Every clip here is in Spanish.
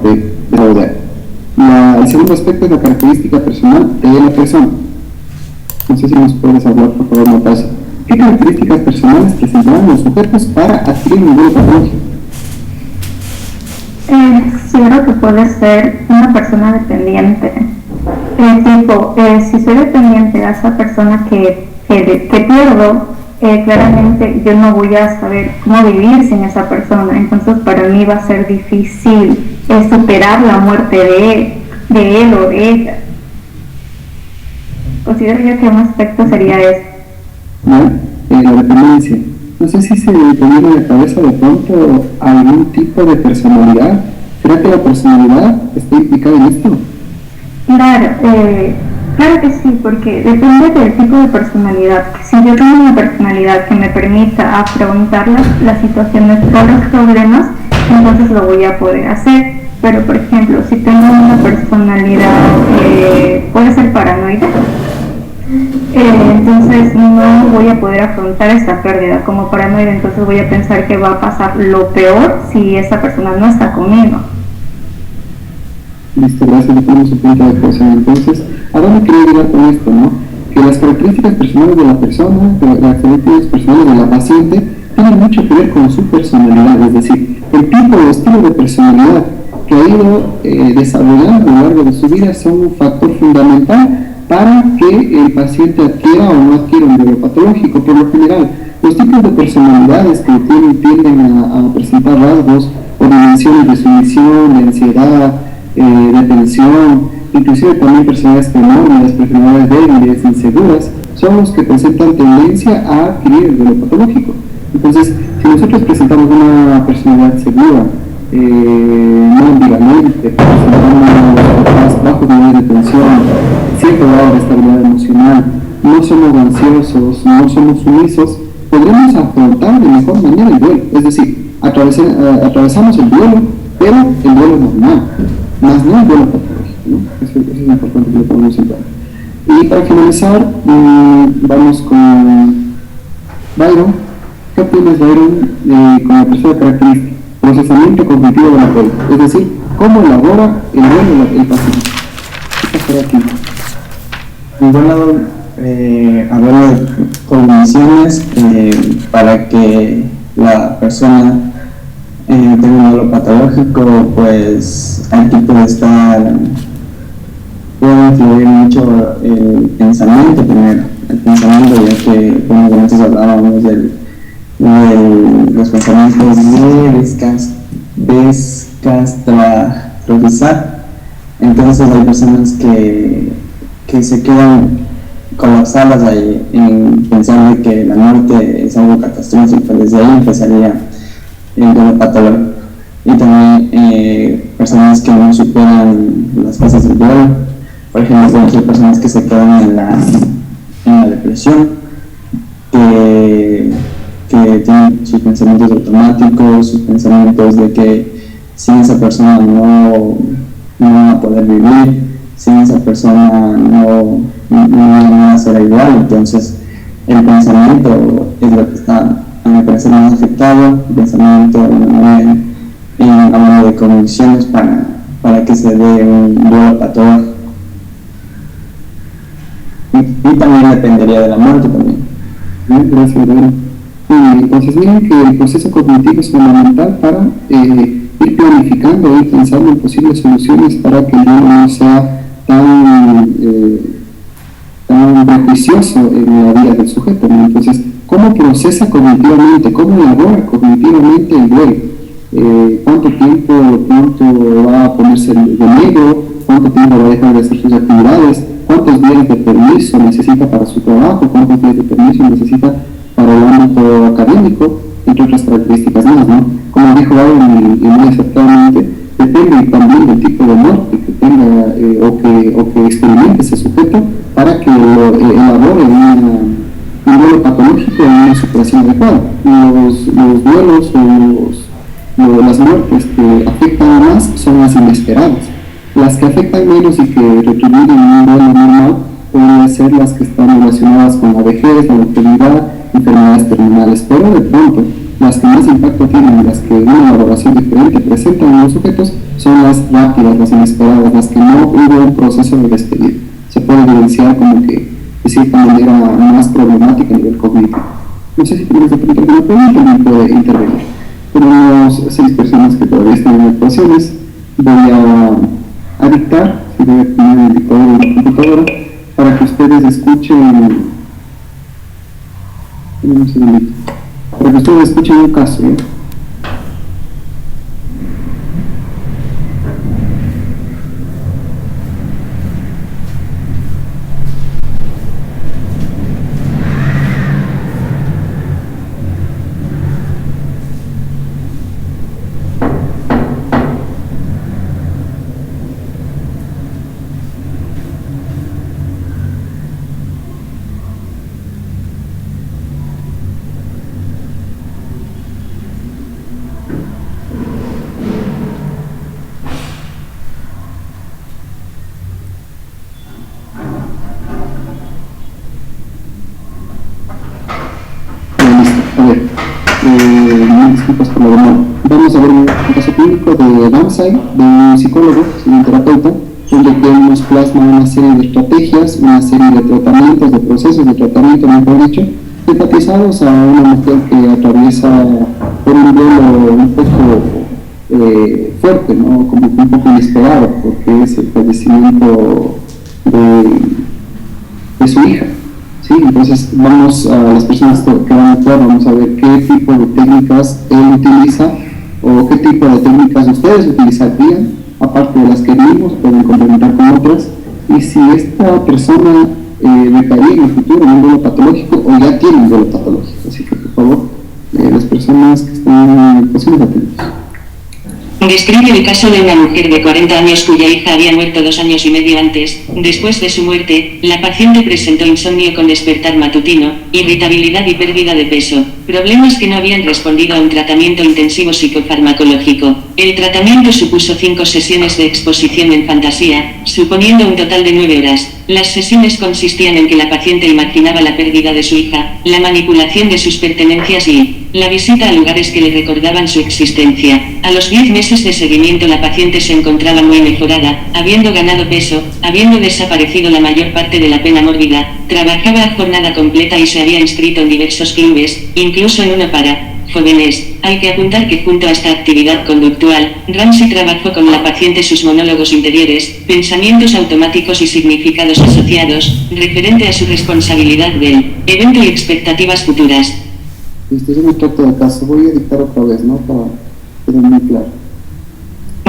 de la deuda. El segundo aspecto es la característica personal de la persona. No sé si nos puedes hablar, por favor, Natasha. ¿Qué características personales presentarán los sujetos para adquirir un duelo patológico? Considero que puede ser una persona dependiente. Si soy dependiente a esa persona que pierdo, claramente yo no voy a saber cómo vivir sin esa persona. Entonces para mí va a ser difícil superar la muerte de él o de ella. Considero yo que un aspecto sería ese. La dependencia. No sé si se te viene a la cabeza de pronto algún tipo de personalidad. ¿Cree que la personalidad está implicada en esto? Claro que sí, porque depende del tipo de personalidad. Si yo tengo una personalidad que me permita afrontar las situaciones o los problemas, entonces lo voy a poder hacer. Pero, por ejemplo, si tengo una personalidad puede ser paranoide, entonces no voy a poder afrontar esta pérdida como paranoide. Entonces voy a pensar que va a pasar lo peor si esa persona no está conmigo. Listo, gracias, le ponemos un punto de atención. Entonces, ¿a dónde quería llegar con esto, no? Que las características personales de la persona, las características personales de la paciente, tienen mucho que ver con su personalidad, es decir, el tipo o estilo de personalidad que ha ido desarrollando a lo largo de su vida son un factor fundamental para que el paciente adquiera o no adquiera un duelo patológico. Por lo general, los tipos de personalidades que tienden a presentar rasgos o dimensiones de sumisión, de ansiedad, de tensión, inclusive también personalidades fenómenas, personalidades débiles, inseguras, son los que presentan tendencia a adquirir el duelo patológico. Entonces, si nosotros presentamos una personalidad segura, no ambivalente, presentamos bajos niveles de tensión, cierto grado de estabilidad emocional, no somos ansiosos, no somos sumisos, podremos afrontar de mejor manera el duelo. Es decir, atravesamos el duelo, pero el duelo normal, más no el duelo patológico, ¿no? Eso es importante que lo podamos en cuenta. Y para finalizar, vamos con Byron. ¿Qué opinas, Byron, con la tercera característica? Procesamiento cognitivo de la duelo, es decir, cómo elabora el duelo el paciente. ¿Qué pasará aquí? Bueno, hablar de cogniciones para que la persona tenga un duelo patológico, pues aquí puede influir mucho el pensamiento primero, ya que como antes hablábamos de los pensamientos de descastrofizar. Entonces hay personas que se quedan colapsadas ahí en pensar de que la muerte es algo catastrófico. Desde ahí empezaría el duelo patológico. Y también personas que no superan las fases del duelo. Por ejemplo, hay personas que se quedan en la depresión, que tienen sus pensamientos automáticos, sus pensamientos de que sin esa persona no va a poder vivir, sin esa persona no va a ser igual. Entonces el pensamiento es lo que está, a mi parecer, más afectado. El pensamiento hablando de condiciones para que se dé un duelo patológico. Y también dependería de la muerte también. Gracias, David. Entonces miren que el proceso cognitivo es fundamental para ir planificando, ir pensando en posibles soluciones para que el duelo no sea tan beneficioso en la vida del sujeto, ¿no? Entonces, ¿cómo procesa cognitivamente? ¿Cómo elabora cognitivamente el duelo? ¿Cuánto tiempo va a ponerse de negro? ¿Cuánto tiempo va a dejar de hacer sus actividades? ¿Cuántos días de permiso necesita para su trabajo? ¿Cuántos días de permiso necesita para el ámbito académico? Entre otras características más, ¿no? Como dijo Aaron y muy acertadamente, depende también del tipo de muerte que tenga o que experimente ese sujeto para que lo elabore un duelo patológico en una superación adecuada. Los duelos o las muertes que afectan más son las inesperadas. Las que afectan menos y que retribuyen un duelo normal pueden ser las que están relacionadas con la vejez, la longgevidad, enfermedades terminales, pero de pronto las que más impacto tienen y las que una elaboración diferente presentan en los sujetos son las rápidas, las inesperadas, las que no hubo un proceso de despedir. Se puede evidenciar como que de cierta manera más problemática a nivel cognitivo. No sé si tienes de pronto alguna pregunta, me puede intervenir. Tenemos 6 personas que todavía están en actuaciones. Voy a dictar, si voy a poner el dictador en la computadora, para que ustedes escuchen. Un segundito. Para que ustedes escuchen un caso, ¿eh? Disculpas por la demora. Vamos a ver un caso clínico de Damsay, de un psicólogo, un terapeuta, donde nos plasma una serie de estrategias, una serie de tratamientos, de procesos de tratamiento, mejor dicho, enfatizados a una mujer que atraviesa por un duelo un poco fuerte, ¿no? Como un poco inesperado, porque es el fallecimiento de su hija. ¿Sí? Entonces vamos a las personas que van a actuar, vamos a ver qué tipo de técnicas él utiliza o qué tipo de técnicas ustedes utilizarían, aparte de las que vimos, pueden complementar con otras, y si esta persona recaería en el futuro en un duelo patológico o ya tiene un duelo patológico. Así que por favor, las personas que están en posibles atentos. Describe el caso de una mujer de 40 años cuya hija había muerto 2 años y medio antes. Después de su muerte, la paciente presentó insomnio con despertar matutino, irritabilidad y pérdida de peso, problemas que no habían respondido a un tratamiento intensivo psicofarmacológico. El tratamiento supuso 5 sesiones de exposición en fantasía, suponiendo un total de 9 horas. Las sesiones consistían en que la paciente imaginaba la pérdida de su hija, la manipulación de sus pertenencias y la visita a lugares que le recordaban su existencia. A los 10 meses de seguimiento la paciente se encontraba muy mejorada, habiendo ganado peso, habiendo desaparecido la mayor parte de la pena mórbida, trabajaba a jornada completa y se había inscrito en diversos clubes, incluso en uno para jóvenes. Hay que apuntar que junto a esta actividad conductual, Ramsey trabajó con la paciente sus monólogos interiores, pensamientos automáticos y significados asociados, referente a su responsabilidad del evento y expectativas futuras. Este es un extracto del caso, voy a dictar otra vez, ¿no? Para quedar muy claro.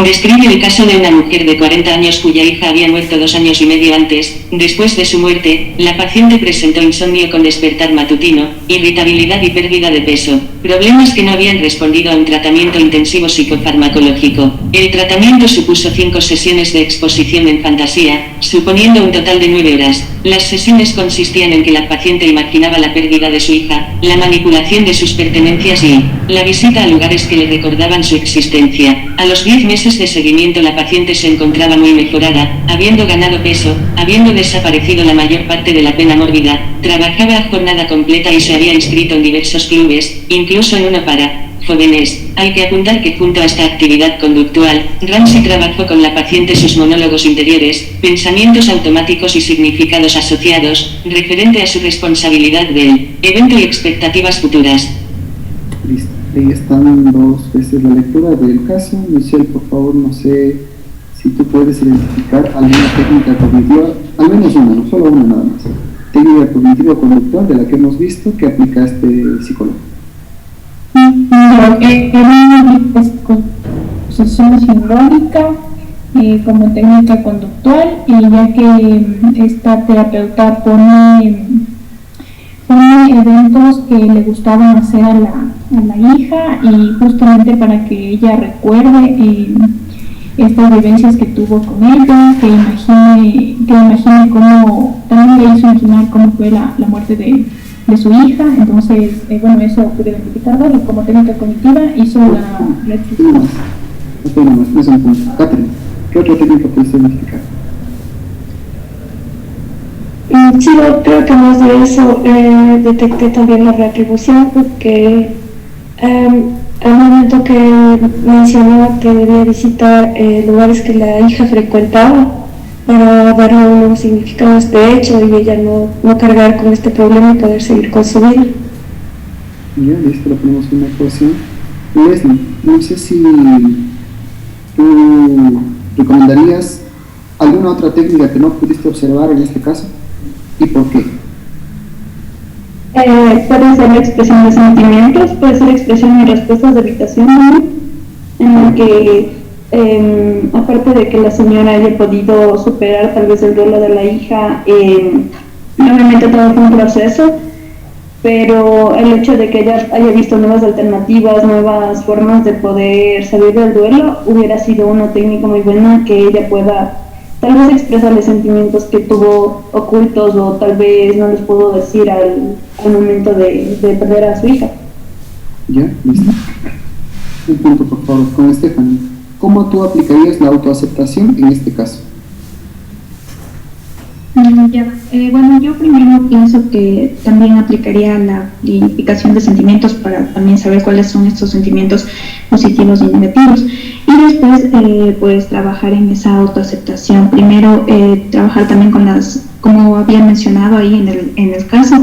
Describe el caso de una mujer de 40 años cuya hija había muerto 2 años y medio antes. Después de su muerte, la paciente presentó insomnio con despertar matutino, irritabilidad y pérdida de peso, problemas que no habían respondido a un tratamiento intensivo psicofarmacológico. El tratamiento supuso 5 sesiones de exposición en fantasía, suponiendo un total de 9 horas. Las sesiones consistían en que la paciente imaginaba la pérdida de su hija, la manipulación de sus pertenencias y la visita a lugares que le recordaban su existencia. A los 10 meses de seguimiento la paciente se encontraba muy mejorada, habiendo ganado peso, habiendo desaparecido la mayor parte de la pena mórbida, trabajaba a jornada completa y se había inscrito en diversos clubes, incluso en uno para jóvenes. Hay que apuntar que junto a esta actividad conductual, Ramsey trabajó con la paciente sus monólogos interiores, pensamientos automáticos y significados asociados, referente a su responsabilidad del evento y expectativas futuras. Listo, ahí están 2 veces la lectura del caso. Michelle, por favor, no sé si tú puedes identificar alguna técnica cognitiva, al menos una, no solo una nada más. Técnica cognitiva conductual de la que hemos visto que aplica este psicólogo. Posición simbólica como técnica conductual, y ya que esta terapeuta pone eventos que le gustaban hacer a la hija, y justamente para que ella recuerde estas vivencias que tuvo con ella, que imagine cómo, también le hizo imaginar cómo fue la muerte de su hija. Entonces, bueno, eso pude identificarlo, y como técnica cognitiva hizo la retribución. Catherine, ¿qué otra técnica puedes identificar? Sí, yo creo que más de eso detecté también la reatribución, porque al momento que mencionaba que debía visitar lugares que la hija frecuentaba para darle un nuevo significado a este hecho y ella no cargar con este problema y poder seguir con su vida. Ya, listo, le ponemos una ecuación. Leslie, no sé si tú recomendarías alguna otra técnica que no pudiste observar en este caso y por qué. Puede ser la expresión de sentimientos, puede ser expresión y respuestas de evitación, ¿no? En la que aparte de que la señora haya podido superar tal vez el duelo de la hija, obviamente todo fue un proceso, pero el hecho de que ella haya visto nuevas alternativas, nuevas formas de poder salir del duelo, hubiera sido una técnica muy buena que ella pueda tal vez expresarle sentimientos que tuvo ocultos o tal vez no les pudo decir al momento de perder a su hija. Ya, listo. Un punto, por favor, con Stephanie. ¿Cómo tú aplicarías la autoaceptación en este caso? Bueno, yo primero pienso que también aplicaría la identificación de sentimientos para también saber cuáles son estos sentimientos positivos y negativos. Y después, pues, trabajar en esa autoaceptación. Primero, trabajar también con como había mencionado ahí en el caso,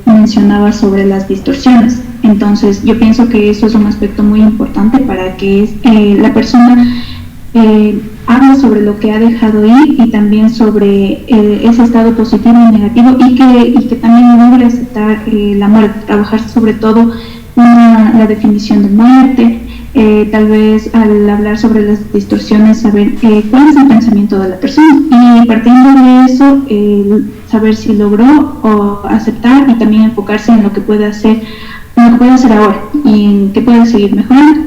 mencionaba sobre las distorsiones. Entonces, yo pienso que eso es un aspecto muy importante para que la persona habla sobre lo que ha dejado ir y también sobre ese estado positivo y negativo y que también logre aceptar la muerte, trabajar sobre todo la definición de muerte, tal vez al hablar sobre las distorsiones saber cuál es el pensamiento de la persona y partiendo de eso saber si logró o aceptar y también enfocarse en lo que puede hacer ahora y en qué puede seguir mejorando.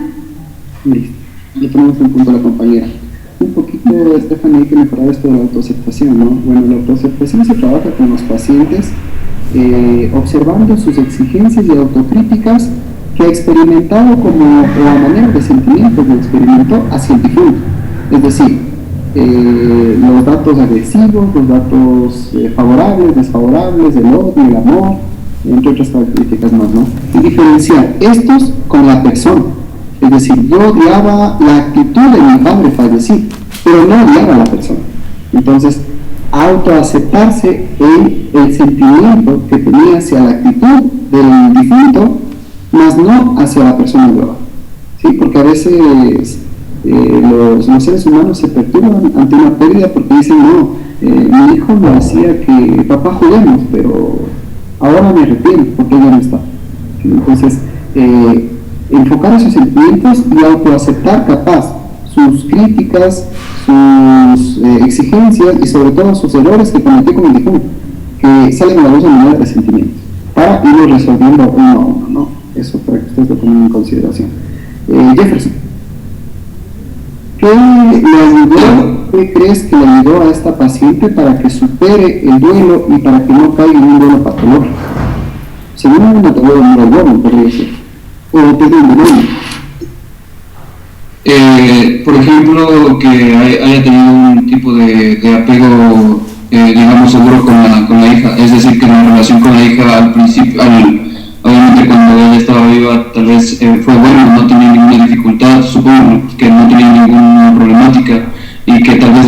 Listo, le ponemos un punto a la compañera. Un poquito, Stephanie, hay que mejorar esto de la autoaceptación, ¿no? Bueno, la autoaceptación se trabaja con los pacientes observando sus exigencias y autocríticas que ha experimentado o a manera de sentimientos que experimentó hacia el difunto. Es decir, los datos agresivos, los datos favorables, desfavorables, el odio, el amor, entre otras características más, ¿no? Y diferenciar estos con la persona. Es decir, yo odiaba la actitud de mi padre fallecido, pero no odiaba a la persona. Entonces, autoaceptarse en el sentimiento que tenía hacia la actitud del difunto, más no hacia la persona nueva. ¿Sí? Porque a veces los seres humanos se perturban ante una pérdida porque dicen, no, mi hijo lo hacía que papá juguemos, pero ahora me arrepiento porque ella no está. ¿Sí? Entonces, enfocar esos sentimientos y autoaceptar capaz sus críticas, sus exigencias y sobre todo sus errores que cometió con el difunto, que salen a la luz de manera de sentimientos, para irlo resolviendo uno a uno, ¿no? Eso para que ustedes lo pongan en consideración. Jefferson, ¿qué crees que le ayudó a esta paciente para que supere el duelo y para que no caiga en un duelo patológico? Según una teoría de neurobiólogo, podría decir. Por ejemplo, que haya tenido un tipo de apego, digamos, seguro con la hija, es decir, que la relación con la hija al principio, obviamente cuando ella estaba viva, tal vez fue bueno, no tenía ninguna dificultad, supongo que no tenía ninguna problemática y que tal vez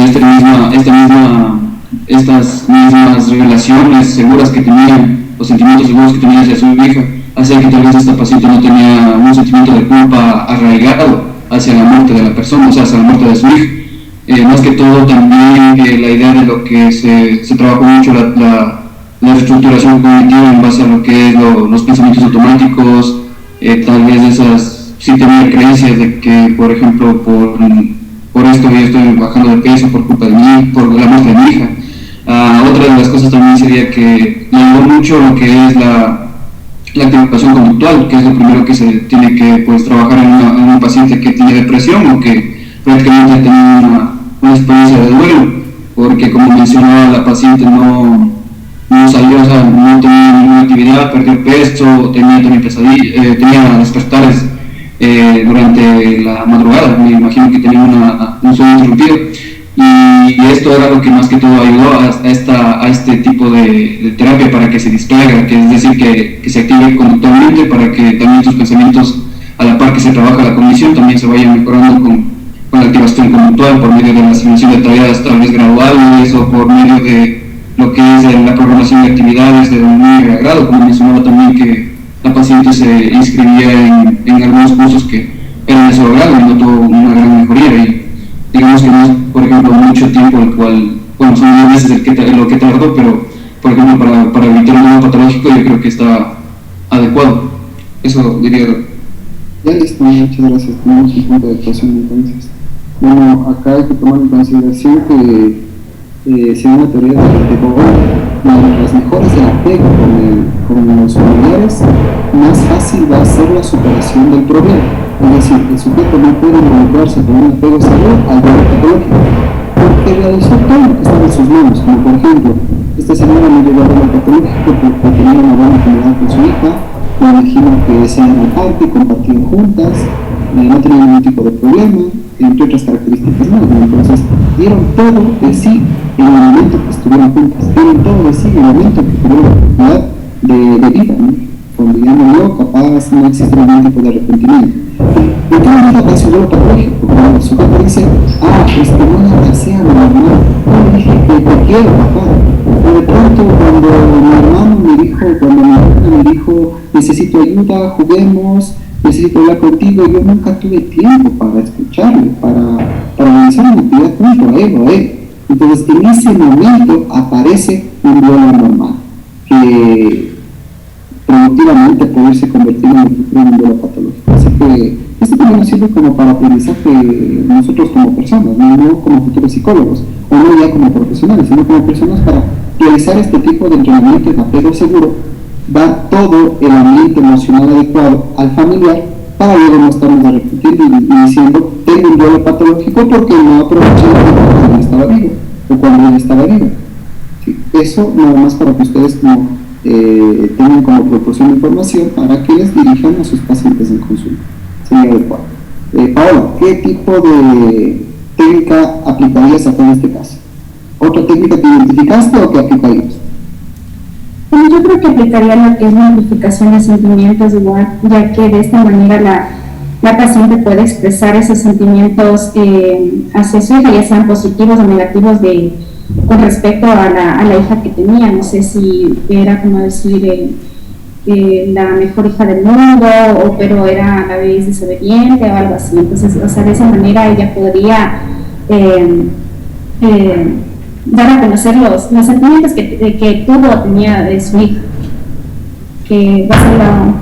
estas mismas relaciones seguras que tenían, los sentimientos seguros que tenía hacia su hija, hacía que tal vez esta paciente no tenía un sentimiento de culpa arraigado hacia la muerte de la persona, o sea, hacia la muerte de su hija. Más que todo también la idea de lo que se trabajó mucho la reestructuración cognitiva en base a lo que es los pensamientos automáticos, tal vez esas, sí tenía creencias de que, por ejemplo, por esto yo estoy bajando de peso por culpa de mí, por la muerte de mi hija. Otra de las cosas también sería que le ayudó mucho lo que es la activación conductual, que es lo primero que se tiene que trabajar en un paciente que tiene depresión o que prácticamente tiene una experiencia de duelo, porque como mencionaba, la paciente no salió, o sea, no tenía ninguna actividad, perdió peso, tenía también pesadillas, tenía despertares durante la madrugada, me imagino que tenía un sueño interrumpido. Y esto era lo que más que todo ayudó a este tipo de terapia para que se distraiga, que es decir, que se active conductualmente para que también tus pensamientos a la par que se trabaja la cognición, también se vaya mejorando con la activación conductual por medio de la asignación de tareas tal vez graduales o por medio de lo que es la programación de actividades de un muy agrado, como mencionaba también que la paciente se inscribía en algunos cursos que eran de su agrado y notó una gran mejoría y digamos que no es, por ejemplo, mucho tiempo el cual, bueno, son 10 meses lo que tardó, pero por ejemplo para evitar un daño patológico yo creo que está adecuado. Eso diría. Ya listo, muchas gracias. Tenemos un punto de actuación entonces. Bueno, acá hay que tomar en consideración que según la teoría de Bohr, las mejoras del apego con los familiares, más fácil va a ser la superación del problema. Es decir, el sujeto no puede involucrarse con un apego seguro al dolor patológico, porque realizó todo lo que estaba en sus manos, como por ejemplo, esta señora no llegó a dolor patológico porque tenía una buena intimidad con su hija, me imagino que se iban al parque, compartían juntas, no tenían ningún tipo de problema, entre otras características más, ¿no? Entonces dieron todo de sí en el momento que estuvieron juntas, dieron todo de sí en el momento que tuvieron la oportunidad de vida, ¿no? Cuando ya murió, capaz no existe ningún tipo de arrepentimiento. ¿Por qué no es el dolor patológico? Cuando el sujeto dice, no la casé a mi mamá, no le dije que te quiero, papá. O de pronto cuando mi hermano me dijo, cuando mi hermana me dijo, necesito ayuda, juguemos, necesito hablar contigo, yo nunca tuve tiempo para escucharle, para realizar una actividad junto a él. Entonces en ese momento aparece un duelo normal, que productivamente puede irse convirtiendo en el futuro en un duelo patológico. Así que esto también nos sirve como para aprendizaje nosotros como personas, no como futuros psicólogos, o no ya como profesionales, sino como personas para realizar este tipo de entrenamiento de apego seguro, dar todo el ambiente emocional adecuado al familiar para luego no estarnos arrepintiendo y diciendo tengo un duelo patológico porque no aproveché el tiempo cuando él estaba vivo o cuando él estaba vivo. Sí, eso nada más para que ustedes tengan como proporción de información para que les dirijan a sus pacientes en consulta. Sería adecuado. Paola, ¿qué tipo de técnica aplicarías acá en este caso? ¿Otra técnica que identificaste o que aplicarías? Bueno, yo creo que aplicaría lo que es la amplificación de sentimientos igual, ya que de esta manera la paciente puede expresar esos sentimientos hacia su hija, ya sean positivos o negativos con respecto a la hija que tenía. No sé si era como decir la mejor hija del mundo, pero era a la vez desobediente o algo así. Entonces, o sea, de esa manera ella podría dar a conocer los sentimientos que tuvo o tenía de su hija, que va a ser la...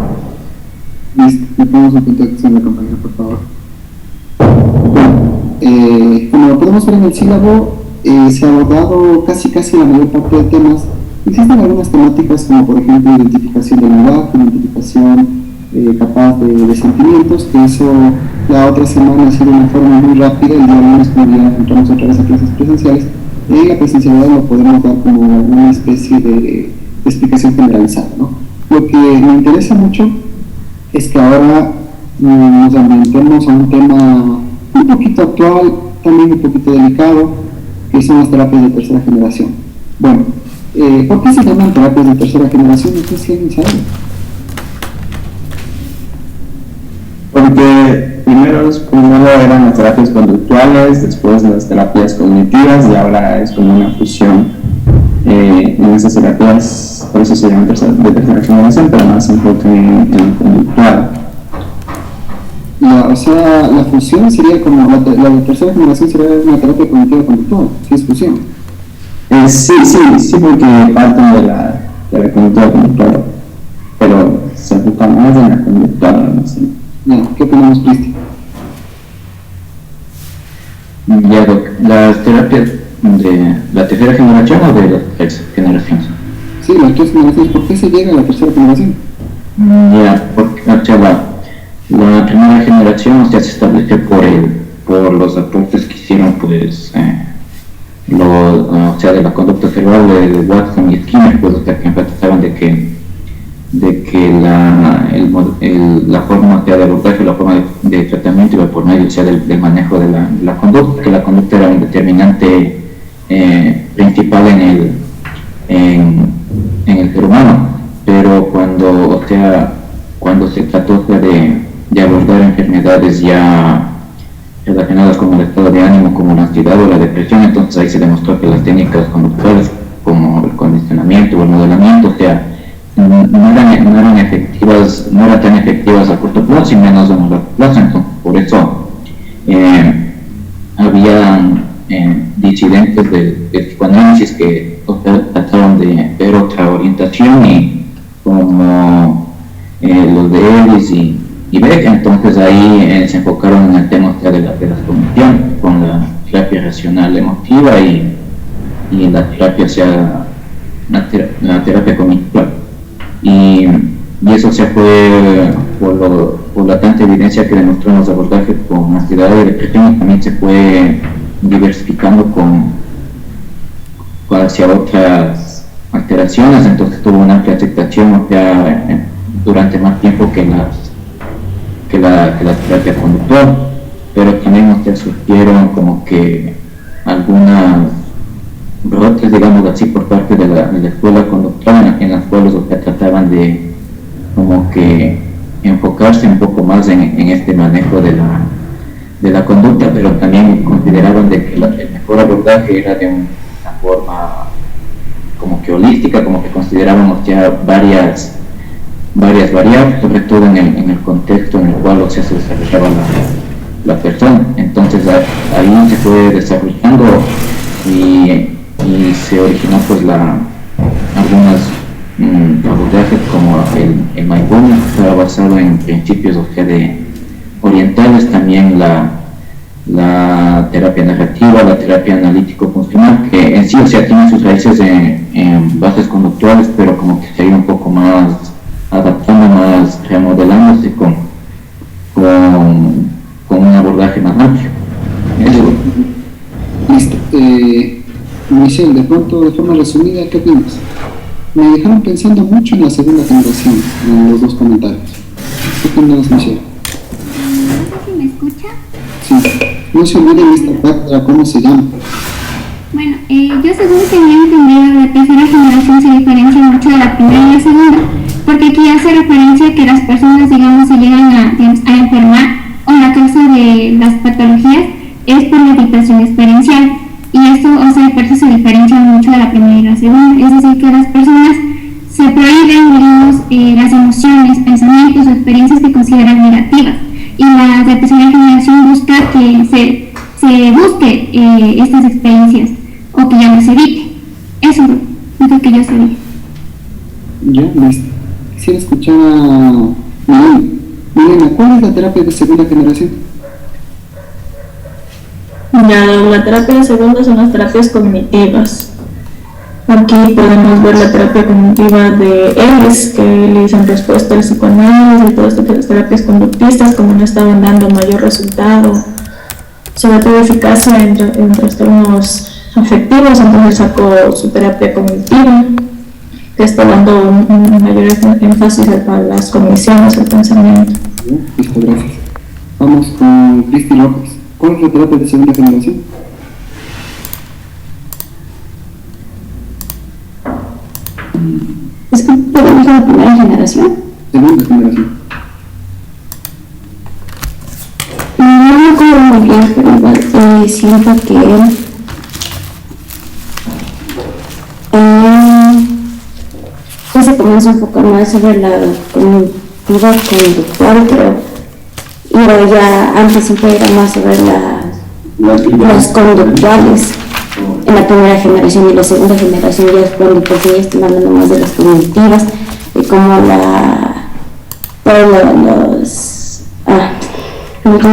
Listo, me ponemos un punto de acción de compañera, por favor. Como lo podemos ver en el sílabo, se ha abordado casi la mayor parte de temas. Existen algunas temáticas como por ejemplo identificación del lenguaje, identificación capaz de sentimientos, que eso la otra semana ha sido de una forma muy rápida, el día lunes cuando ya entramos otra vez a clases presenciales. En la presencialidad lo podemos dar como una especie de explicación generalizada, ¿no? Lo que me interesa mucho es que ahora nos ambientemos a un tema un poquito actual, también un poquito delicado, que son las terapias de tercera generación. Bueno, ¿por qué se llaman terapias de tercera generación? No sé si alguien sabe. Porque primero eran las terapias conductuales, después las terapias cognitivas y ahora es como una fusión en esas terapias, por eso se llaman de tercera generación, pero más enfoque en conductual. O sea, la fusión sería como la de tercera generación sería una terapia cognitiva conductual, si es fusión. Sí, porque parten de la conducta conductual, pero se enfoca más en la conductual, no sé. Ya, ¿qué opinamos, Cristi? Ya, las terapias de la tercera generación o de las tres generaciones. Sí, las tres generaciones. ¿Por qué se llega a la tercera generación? Ya, porque la primera generación se estableció por los aportes que hicieron, pues, o sea, de la conducta cerebral de Watson y Skinner, pues, o sea, que enfatizaban de que la forma de abordaje, la forma de tratamiento iba por medio, o sea, del manejo de la conducta, que la conducta era un determinante principal en el ser humano, pero cuando se trató de de abordar enfermedades ya relacionadas con el estado de ánimo, como la ansiedad o la depresión. Entonces ahí se demostró que las técnicas conductuales como el condicionamiento o el modelamiento, o sea, no eran efectivas, no eran tan efectivas a corto plazo y menos a largo plazo. Entonces por eso había disidentes del psicoanálisis que trataron de ver otra orientación, y como los de Ellis y Beck. Entonces ahí se enfocaron en el tema de la cognición, con la terapia racional emotiva y la terapia, o sea, la terapia cognitiva. Y eso se fue por la tanta evidencia que demostró en los abordajes con ansiedad y depresión, y también se fue diversificando hacia otras alteraciones. Entonces tuvo una amplia aceptación, o sea, durante más tiempo que la terapia conductual, pero también surgieron como que algunas brotes, digamos así, por parte de la escuela conductual, en las cuales trataban de como que enfocarse un poco más en este manejo de la conducta, pero también consideraban de que el mejor abordaje era de una forma como que holística, como que considerábamos ya varias variables, sobre todo en el contexto en el cual se desarrollaba la persona. Entonces ahí se fue desarrollando y se originó pues algunas abordajes como el mindfulness, que estaba basado en principios orientales, también la terapia narrativa, la terapia analítico-funcional, que en sí, o sea, tiene sus raíces en bases conductuales, pero como que se ha ido un poco más adaptando, más remodelándose con un abordaje más amplio. Eso. Listo. Michelle, de pronto, de forma resumida, ¿qué opinas? Me dejaron pensando mucho en la segunda generación, en los dos comentarios. ¿Qué opinas, Michelle? No sé si me escucha. Sí. No se olviden esta cátedra, ¿cómo se llama? Bueno, yo según tenía entendido, la tercera generación se diferencia mucho de la primera y la segunda, porque aquí hace referencia a que las personas, digamos, se llegan a enfermar, o la causa de las patologías es por la depresión experiencial, y esto, o sea, por eso se diferencia mucho de la primera y la segunda. Es decir, que las personas se prohíben, digamos, las emociones, pensamientos o experiencias que consideran negativas, y la tercera generación busca que se busque estas experiencias, o que ya no se evite. Eso es lo que yo sabía. Ya, listo. Quisiera escuchar a Milena. Milena, ¿cuál es la terapia de segunda generación? La terapia de segunda son las terapias cognitivas. Aquí podemos ver la terapia cognitiva de Ellis, que Ellis, en respuesta al psicoanálisis y todo esto, que las terapias conductistas, como no estaban dando mayor resultado, sobre todo eficacia en trastornos afectivos, entonces sacó su terapia cognitiva, que está dando un mayor énfasis a las cogniciones, al pensamiento. Listo, gracias. Vamos con Cristi López. ¿Cuál es la terapia de segunda generación? ¿Es que podemos la primera generación? Segunda generación. No me acuerdo muy bien, pero igual siento que se comienza a enfocar más sobre la cognitiva conductual, pero ya antes siempre era más sobre las conductuales en la primera generación, y la segunda generación ya es cuando pues ya están hablando más de las cognitivas y como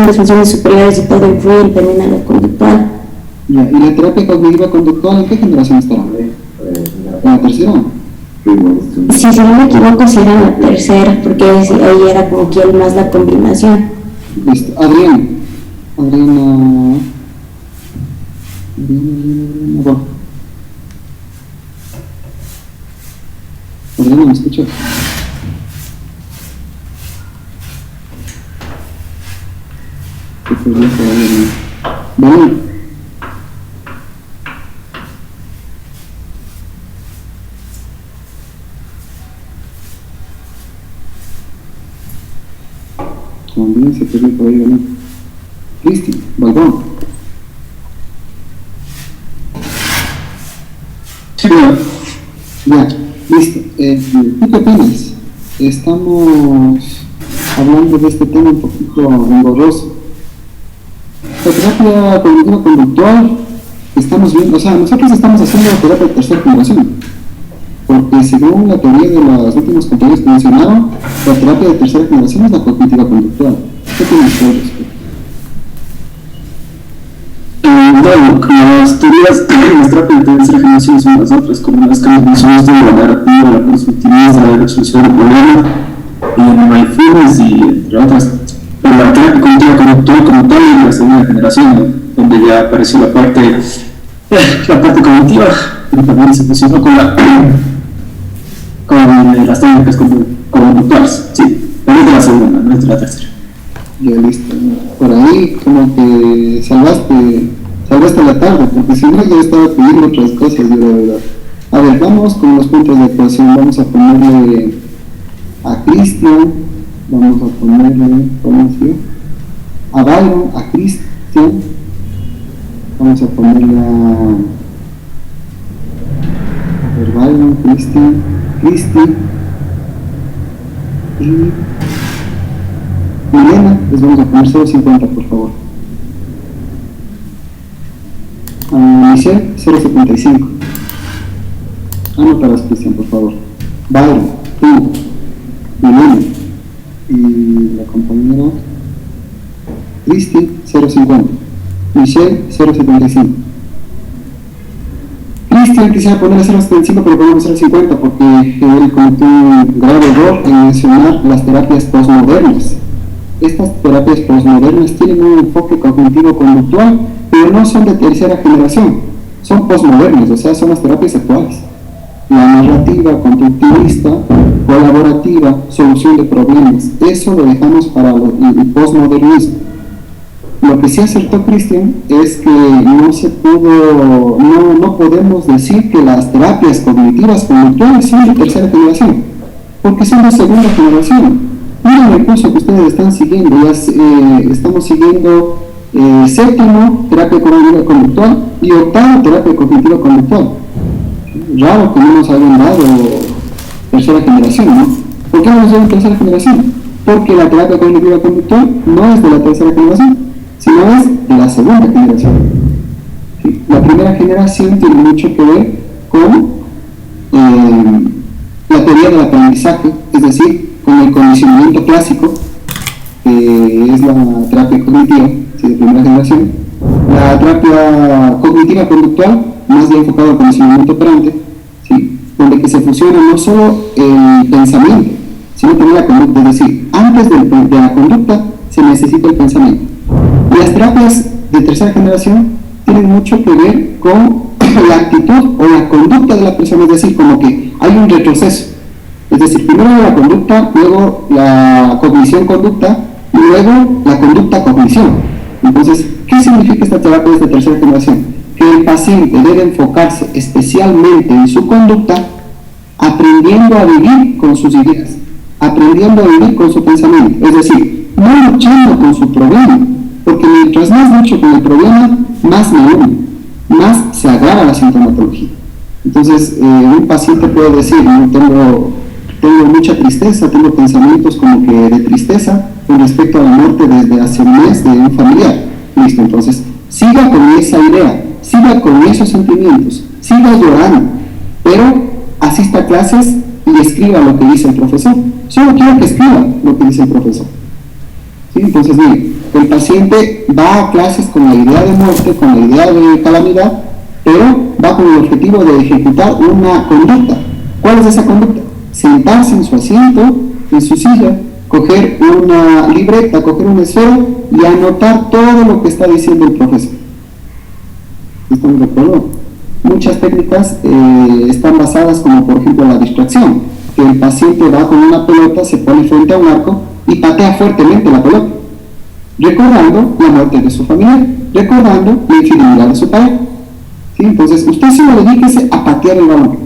las funciones superiores y todo influyen también a lo conductual. Ya, ¿y la terapia cognitiva conductual en qué generación estará? ¿En la tercera? Sí, si no me equivoco, sí era la tercera, porque ahí era como que más la combinación. Listo. Adriana. Bueno. Adriana, ¿me escuchas? ¿Qué podría ser, Adriana? Bueno. También se perdió por ahí, ¿no? Cristi, Balbón. Sí, bueno. Ya, listo. ¿Tú qué opinas? Estamos hablando de este tema un poquito engorroso. La terapia cognitiva conductual, estamos viendo, o sea, nosotros estamos haciendo terapia de tercera generación, porque según la teoría de los últimos compañeros que mencionaron, la terapia de tercera generación es la cognitiva conductual. ¿Qué tienes que decir? Bueno, como las teorías de las terapias de tercera generación son las otras, como las que nos mencionaste de la narrativa, la constructividad, la resolución del problema, y mindfulness y entre otras. Pero la terapia cognitiva conductual como tal es la segunda generación, ¿no? Donde ya apareció la parte cognitiva, pero también se fusionó con las técnicas conductuales, sí, pero es de la segunda, no es de la tercera. Ya listo. Por ahí como que salvaste la tarde, porque si no yo estaba pidiendo otras cosas, yo la verdad. A ver, vamos con los puntos de ecuación. Vamos a ponerle a Cristian, vamos a ponerle, ¿cómo así? A Byron, a Cristian, vamos a ponerle a ver, Byron, Cristian, Cristi y Milena, les vamos a poner 0.50 por favor. A Michelle, 0.75. Anótalas, Cristian, por favor. Byron, tú, Milena y la compañera Cristi, 0.50. Michelle, 0.75. Cristian quisiera ponerle 0.75, pero ponemos 0.50 porque él cometió un grave error en mencionar las terapias postmodernas. Estas terapias postmodernas tienen un enfoque cognitivo-conductual, pero no son de tercera generación, son postmodernas, o sea, son las terapias actuales. La narrativa, conductivista, colaborativa, solución de problemas, eso lo dejamos para el postmodernismo. Lo que sí acertó Cristian es que no podemos decir que las terapias cognitivas conductuales son de tercera generación, porque son de segunda generación. Miren el curso que ustedes están siguiendo, ya estamos siguiendo séptimo, terapia cognitiva conductual, y octavo, terapia cognitiva conductual. Raro que no nos hayan dado tercera generación, ¿no? ¿Por qué no nos dieron tercera generación? Porque la terapia cognitiva conductual no es de la tercera generación, sino es de la segunda generación. ¿Sí? La primera generación tiene mucho que ver con la teoría del aprendizaje, es decir, con el condicionamiento clásico, que es la terapia cognitiva, ¿sí?, de primera generación. La terapia cognitiva conductual, más bien enfocada al condicionamiento operante, ¿sí?, donde que se fusiona no solo el pensamiento, sino también la conducta, es decir, antes de la conducta se necesita el pensamiento. Y las terapias de tercera generación tienen mucho que ver con la actitud o la conducta de la persona, es decir, como que hay un retroceso. Es decir, primero la conducta, luego la cognición-conducta y luego la conducta-cognición. Entonces, ¿qué significa esta terapia de tercera generación? Que el paciente debe enfocarse especialmente en su conducta, aprendiendo a vivir con sus ideas, aprendiendo a vivir con su pensamiento. Es decir, no luchando con su problema, porque mientras más lucho con el problema, más me une, más se agrava la sintomatología. Entonces, un paciente puede decir, no tengo mucha tristeza, tengo pensamientos como que de tristeza con respecto a la muerte desde hace un mes de un familiar. Listo, entonces siga con esa idea, siga con esos sentimientos, siga llorando, pero asista a clases y escriba lo que dice el profesor. Solo quiero que escriba lo que dice el profesor. ¿Sí? Entonces, miren, el paciente va a clases con la idea de muerte, con la idea de calamidad, pero va con el objetivo de ejecutar una conducta. ¿Cuál es esa conducta? Sentarse en su asiento, en su silla, coger una libreta, coger un esfero y anotar todo lo que está diciendo el profesor. ¿Estamos de acuerdo? Muchas técnicas están basadas como por ejemplo la distracción, que el paciente va con una pelota, se pone frente a un arco y patea fuertemente la pelota, recordando la muerte de su familiar, recordando la infidelidad de su pareja. ¿Sí? Entonces usted solo dedíquese a patear el balón.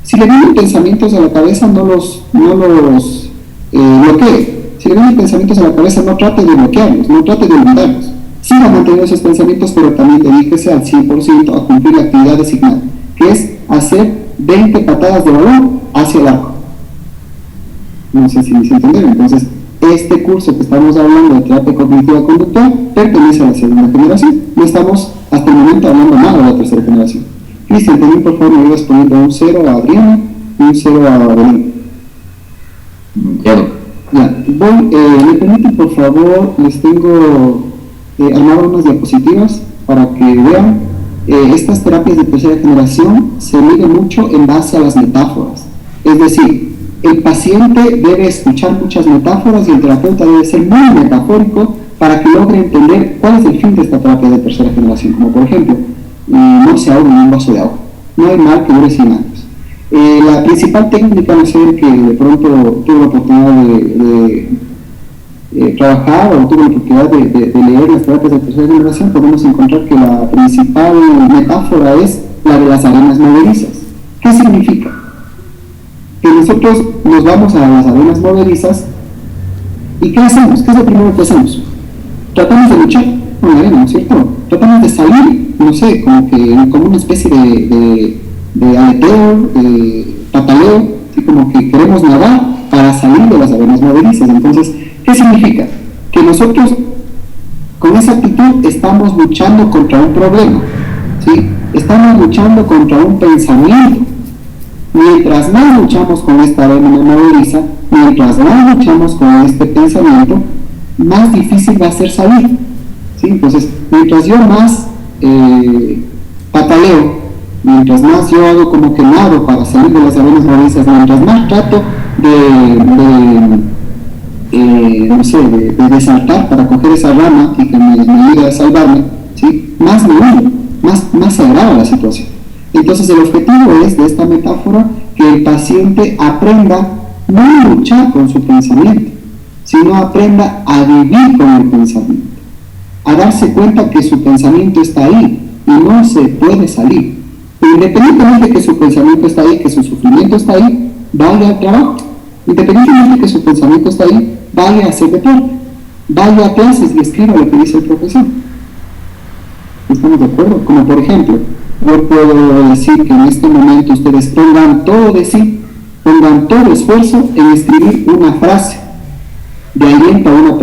Si le vienen pensamientos a la cabeza, no los bloquee, Si le vienen pensamientos a la cabeza, no trate de bloquearlos, no trate de olvidarlos. Siga manteniendo esos pensamientos, pero también dedíquese al 100% a cumplir la actividad designada, que es hacer 20 patadas de balón hacia el arco. No sé si me hice entender. Entonces, este curso que estamos hablando de terapia cognitiva conductual pertenece a la segunda generación. No estamos hasta el momento hablando nada de la tercera generación. Cristian, también por favor me ibas poniendo un 0 a Adriana y un 0 a Belén. Ya, me permiten por favor, les tengo armado unas diapositivas para que vean. Estas terapias de tercera generación se miden mucho en base a las metáforas. Es decir, el paciente debe escuchar muchas metáforas y el terapeuta debe ser muy metafórico para que logre entender cuál es el fin de esta terapia de tercera generación. Como por ejemplo, no se ahogue en un vaso de agua. No hay mal que dure 100 años. La principal técnica, no sé, que de pronto tuve la oportunidad de trabajar o tuve la oportunidad de leer las terapias de tercera generación, podemos encontrar que la principal metáfora es la de las arenas movedizas. ¿Qué significa? Que nosotros nos vamos a las arenas movedizas y ¿qué hacemos? ¿Qué es lo primero que hacemos? Tratamos de luchar con la arena, ¿no es cierto? Tratamos de salir, no sé, como una especie de aleteo, pataleo, ¿sí? Como que queremos nadar para salir de las arenas movedizas. Entonces, ¿qué significa? Que nosotros con esa actitud estamos luchando contra un problema, ¿sí? Estamos luchando contra un pensamiento. Mientras más luchamos con esta arena movediza, mientras más luchamos con este pensamiento, más difícil va a ser salir, ¿sí? Entonces, mientras yo más pataleo, mientras más yo hago como que nado para salir de las arenas movedizas, mientras más trato de saltar para coger esa rama y que me ayude a salvarme, ¿sí? Más me hundo, más se agrava la situación. Entonces el objetivo es de esta metáfora que el paciente aprenda no a luchar con su pensamiento, sino aprenda a vivir con el pensamiento, a darse cuenta que su pensamiento está ahí y no se puede salir. Pero independientemente de que su pensamiento está ahí, que su sufrimiento está ahí, vaya al trabajo. Independientemente de que su pensamiento está ahí, vaya a hacer deporte, vaya a clases y escriba lo que dice el profesor. ¿Estamos de acuerdo? Como por ejemplo, yo puedo decir que en este momento ustedes pongan todo de sí, pongan todo esfuerzo en escribir una frase de aliento a una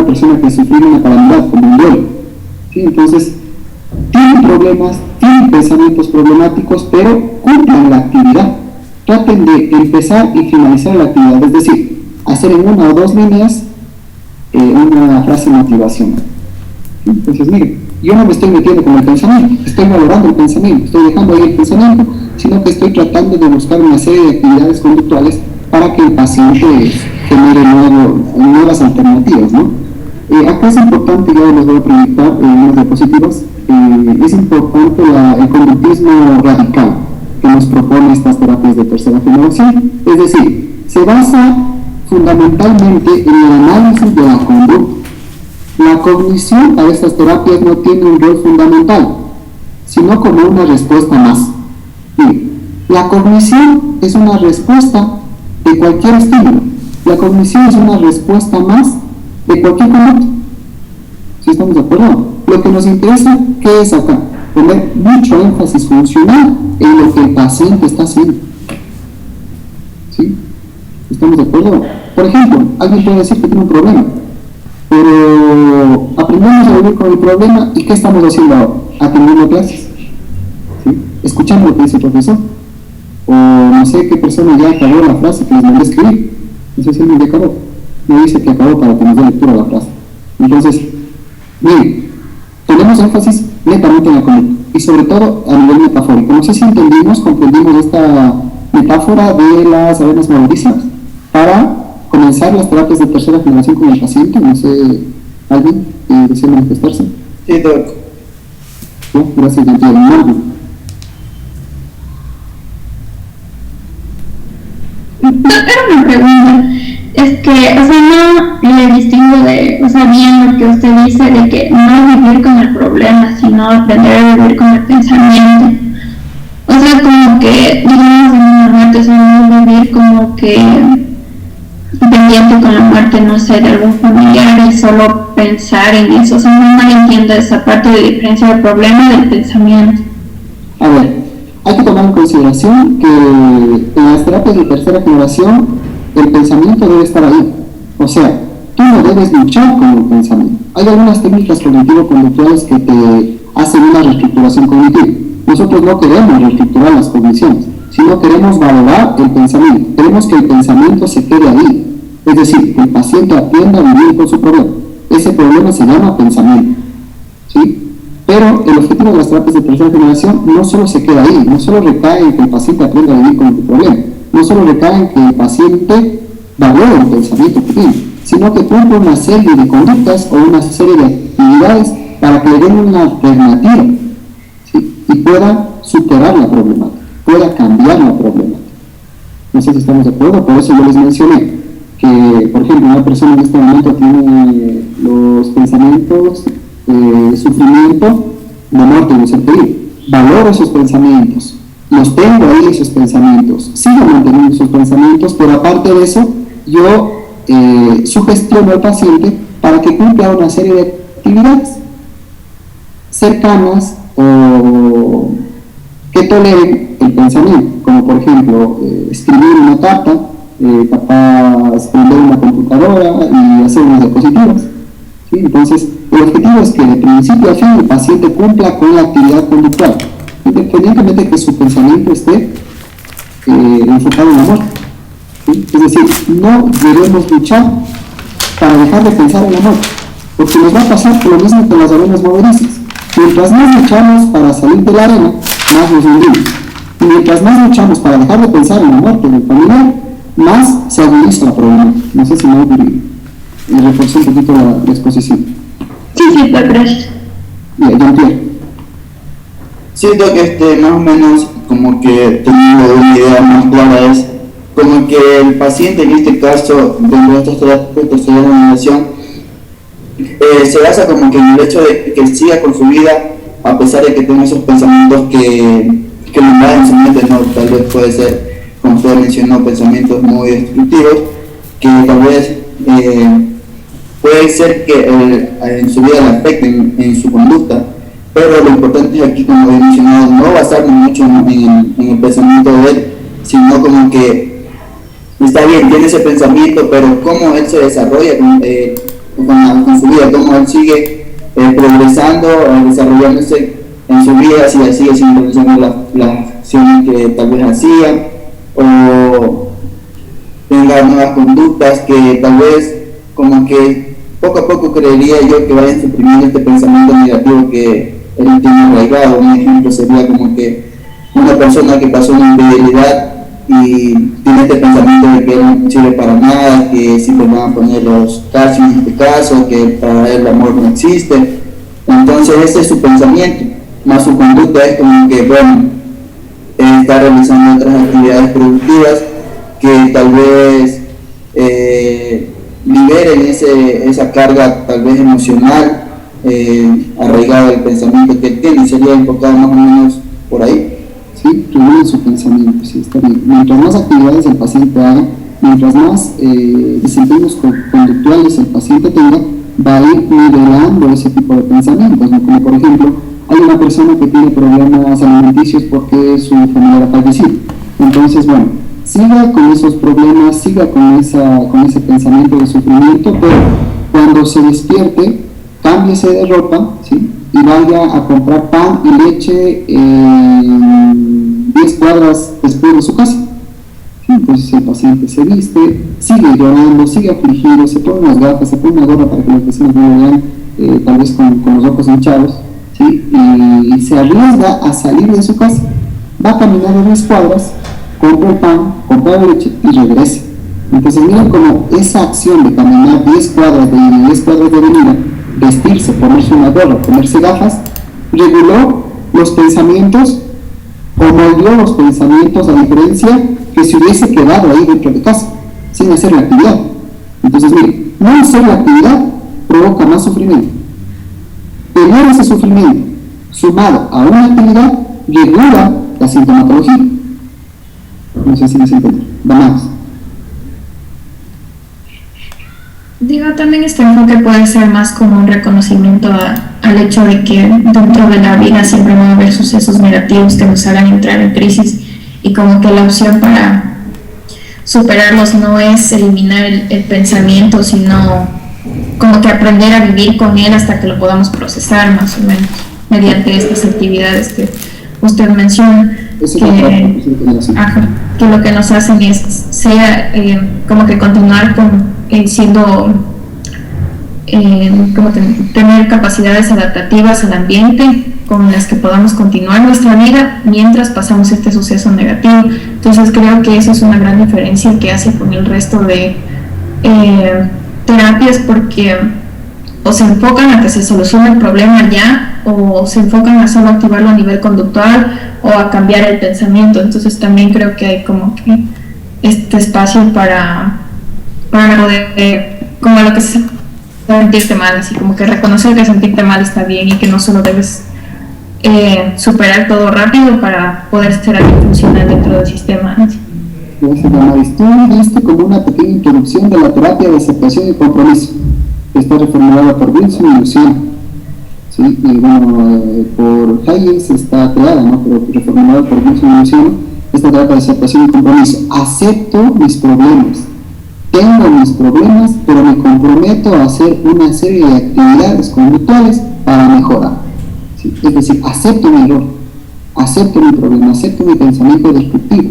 persona que sufrió una calamidad, como un duelo, ¿sí? Entonces, tienen problemas, tienen pensamientos problemáticos, pero cumplan la actividad. Traten de empezar y finalizar la actividad, es decir, hacer en 1 o 2 líneas una frase motivacional. Entonces, miren, yo no me estoy metiendo con el pensamiento, estoy valorando el pensamiento, estoy dejando ahí el pensamiento, sino que estoy tratando de buscar una serie de actividades conductuales para que el paciente genere nuevas alternativas, ¿no? Acá es importante, ya les voy a proyectar unas diapositivas, es importante el conductismo radical que nos propone estas terapias de tercera generación, es decir, se basa fundamentalmente en el análisis de la conducta. La cognición para estas terapias no tiene un rol fundamental, sino como una respuesta más. Bien, la cognición es una respuesta de cualquier estímulo. La cognición es una respuesta más de cualquier conducta. ¿Sí estamos de acuerdo? Lo que nos interesa, ¿qué es acá? Poner mucho énfasis funcional en lo que el paciente está haciendo. ¿Sí? ¿Estamos de acuerdo? Por ejemplo, alguien puede decir que tiene un problema, pero aprendemos a vivir con el problema y ¿qué estamos haciendo ahora? Atendiendo clases, ¿sí? Escuchando lo que dice el profesor, o no sé qué persona ya acabó la frase que les mandé a escribir, no sé si alguien ya acabó, me dice que acabó para que nos dé lectura a la frase. Entonces, bien, tenemos énfasis netamente en la conducta y sobre todo a nivel metafórico. No sé si comprendimos esta metáfora de las arenas movedizas para comenzar las terapias de tercera generación con el paciente. No sé, ¿alguien desea manifestarse? Sí, Doc. ¿Sí? Gracias, Santiago. Era una pregunta. Es que, o sea, no le distingo de, o sea, bien lo que usted dice de que no vivir con el problema, sino aprender a vivir con el pensamiento. O sea, como que, digamos, en un momento es no vivir como que pendiente con la muerte, no sé, de algún familiar y solo pensar en eso. O sea, no entiendo esa parte de diferencia del problema del pensamiento. A ver, hay que tomar en consideración que en las terapias de tercera generación el pensamiento debe estar ahí. O sea, tú no debes luchar con el pensamiento. Hay algunas técnicas cognitivo-conductuales que te hacen una reestructuración cognitiva. Nosotros no queremos reestructurar las cogniciones, sino queremos valorar el pensamiento. Queremos que el pensamiento se quede ahí. Es decir, que el paciente aprenda a vivir con su problema. Ese problema se llama pensamiento, ¿sí? Pero el objetivo de las terapias de tercera generación no solo se queda ahí, no solo recae en que el paciente aprenda a vivir con su problema, no solo recae en que el paciente valore el pensamiento que tiene, sino que cumple una serie de conductas o una serie de actividades para que le den una alternativa, ¿sí? Y pueda superar la problemática, pueda cambiar la problemática. No sé si estamos de acuerdo, por eso yo les mencioné que, por ejemplo, una persona en este momento tiene los pensamientos de sufrimiento, de muerte de un ser querido. Valoro esos pensamientos, los tengo ahí, esos pensamientos, sigo manteniendo esos pensamientos, pero aparte de eso, yo sugestiono al paciente para que cumpla una serie de actividades cercanas o que toleren el pensamiento, como por ejemplo escribir una carta, capaz prender una computadora y hacer unas diapositivas, ¿sí? Entonces el objetivo es que de principio a fin el paciente cumpla con la actividad conductual, independientemente de que su pensamiento esté enfocado en la muerte, ¿sí? Es decir, no debemos luchar para dejar de pensar en la muerte, porque nos va a pasar por lo mismo que las arenas movedizas. Mientras más luchamos para salir de la arena, más nos hundimos. Y mientras más luchamos para dejar de pensar en la muerte del familiar, más se agudiza la problemática. No sé si me reforzó un poquito la exposición. Sí, gracias. Jean-Pierre. Siento que más o menos como que teniendo una idea más clara es como que el paciente en este caso dentro de estos terapias de tercera generación se basa como que en el hecho de que siga con su vida a pesar de que tenga esos pensamientos que lo invaden su mente, ¿no? Tal vez puede ser, como usted mencionó, pensamientos muy destructivos que tal vez puede ser que en su vida le afecten en su conducta, pero lo importante es aquí, como he mencionado, no basarnos mucho en el pensamiento de él, sino como que está bien, tiene ese pensamiento, pero cómo él se desarrolla con su vida, cómo él sigue progresando, desarrollándose en su vida, si sigue sin realizando las acciones que tal vez hacía, o tenga nuevas conductas que tal vez como que poco a poco creería yo que vayan suprimiendo este pensamiento negativo que él tiene arraigado. Un ejemplo sería como que una persona que pasó una infidelidad y tiene este pensamiento de que él no sirve para nada, que siempre van a poner los cachos en este caso, que para él el amor no existe. Entonces ese es su pensamiento, más su conducta es como que, bueno, está realizando otras actividades productivas que tal vez liberen esa carga tal vez emocional arraigada del pensamiento que él tiene. Sería enfocado más o menos por ahí. Sí, primero su pensamiento, sí, está bien. Mientras más actividades el paciente haga, mientras más desempeños conductuales el paciente tenga, va a ir nivelando ese tipo de pensamientos, ¿no? Como por ejemplo, hay una persona que tiene problemas alimenticios porque su familiar ha fallecido. Entonces, bueno, siga con esos problemas, siga con ese pensamiento de sufrimiento, pero cuando se despierte, cámbiese de ropa, ¿sí? Y vaya a comprar pan y leche 10 cuadras después de su casa. ¿Sí? Entonces el paciente se viste, sigue llorando, sigue afligido, se pone unas gafas, se pone una gorra para que los vecinos no lo vean, tal vez con los ojos hinchados, ¿sí? Y se arriesga a salir de su casa, va a caminar 10 cuadras, compra el pan, compra la leche y regresa. Entonces miren cómo esa acción de caminar 10 cuadras de venida, vestirse, ponerse una gorra, ponerse gafas, reguló los pensamientos o moldeó los pensamientos, a diferencia que si hubiese quedado ahí dentro de casa, sin hacer la actividad. Entonces miren, no hacer la actividad provoca más sufrimiento. Tener ese sufrimiento sumado a una actividad regula la sintomatología. No sé si me se entiende. Vamos. Digo, también este enfoque puede ser más como un reconocimiento al hecho de que dentro de la vida siempre va a haber sucesos negativos que nos hagan entrar en crisis y como que la opción para superarlos no es eliminar el pensamiento, sino como que aprender a vivir con él hasta que lo podamos procesar más o menos mediante estas actividades que usted menciona, que lo que nos hacen es sea como que continuar con siendo como tener capacidades adaptativas al ambiente con las que podamos continuar nuestra vida mientras pasamos este suceso negativo. Entonces creo que eso es una gran diferencia que hace con el resto de terapias, porque o se enfocan a que se solucione el problema ya, o se enfocan a solo activarlo a nivel conductual o a cambiar el pensamiento. Entonces también creo que hay como que este espacio para poder, como lo que es sentirte mal, así como que reconocer que sentirte mal está bien y que no solo debes superar todo rápido para poder ser alguien funcional dentro del sistema. Gracias, Damaris. Tú diste como una pequeña introducción de la terapia de aceptación y compromiso, que está reformulada por Wilson y Luciano. ¿Sí? Y bueno, por Hayes está creada, ¿no? Pero reformulada por Wilson y Luciano, esta terapia de aceptación y compromiso. Acepto mis problemas. Tengo mis problemas, pero me comprometo a hacer una serie de actividades conductuales para mejorar. ¿Sí? Es decir, acepto mi error, acepto mi problema, acepto mi pensamiento destructivo,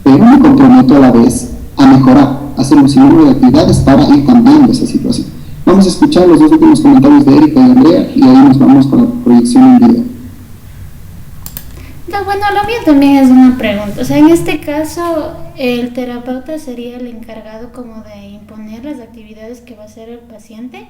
pero me comprometo a la vez a mejorar, a hacer un sinnúmero de actividades para ir cambiando esa situación. Vamos a escuchar los dos últimos comentarios de Erika y Andrea y ahí nos vamos con la proyección en video. No, bueno, lo mío también es una pregunta. O sea, en este caso, el terapeuta sería el encargado como de imponer las actividades que va a hacer el paciente.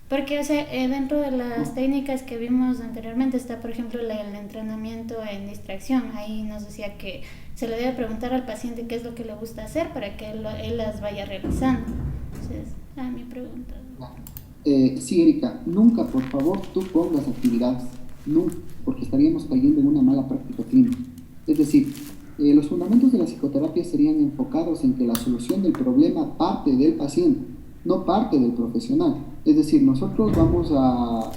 Porque, o sea, dentro de las técnicas que vimos anteriormente está, por ejemplo, el entrenamiento en distracción. Ahí nos decía que se le debe preguntar al paciente qué es lo que le gusta hacer para que él las vaya realizando. Entonces, mi pregunta. Sí, Erika, nunca, por favor, tú pongas actividades. Nunca, porque estaríamos cayendo en una mala práctica clínica. Es decir, los fundamentos de la psicoterapia serían enfocados en que la solución del problema parte del paciente, no parte del profesional. Es decir, nosotros vamos a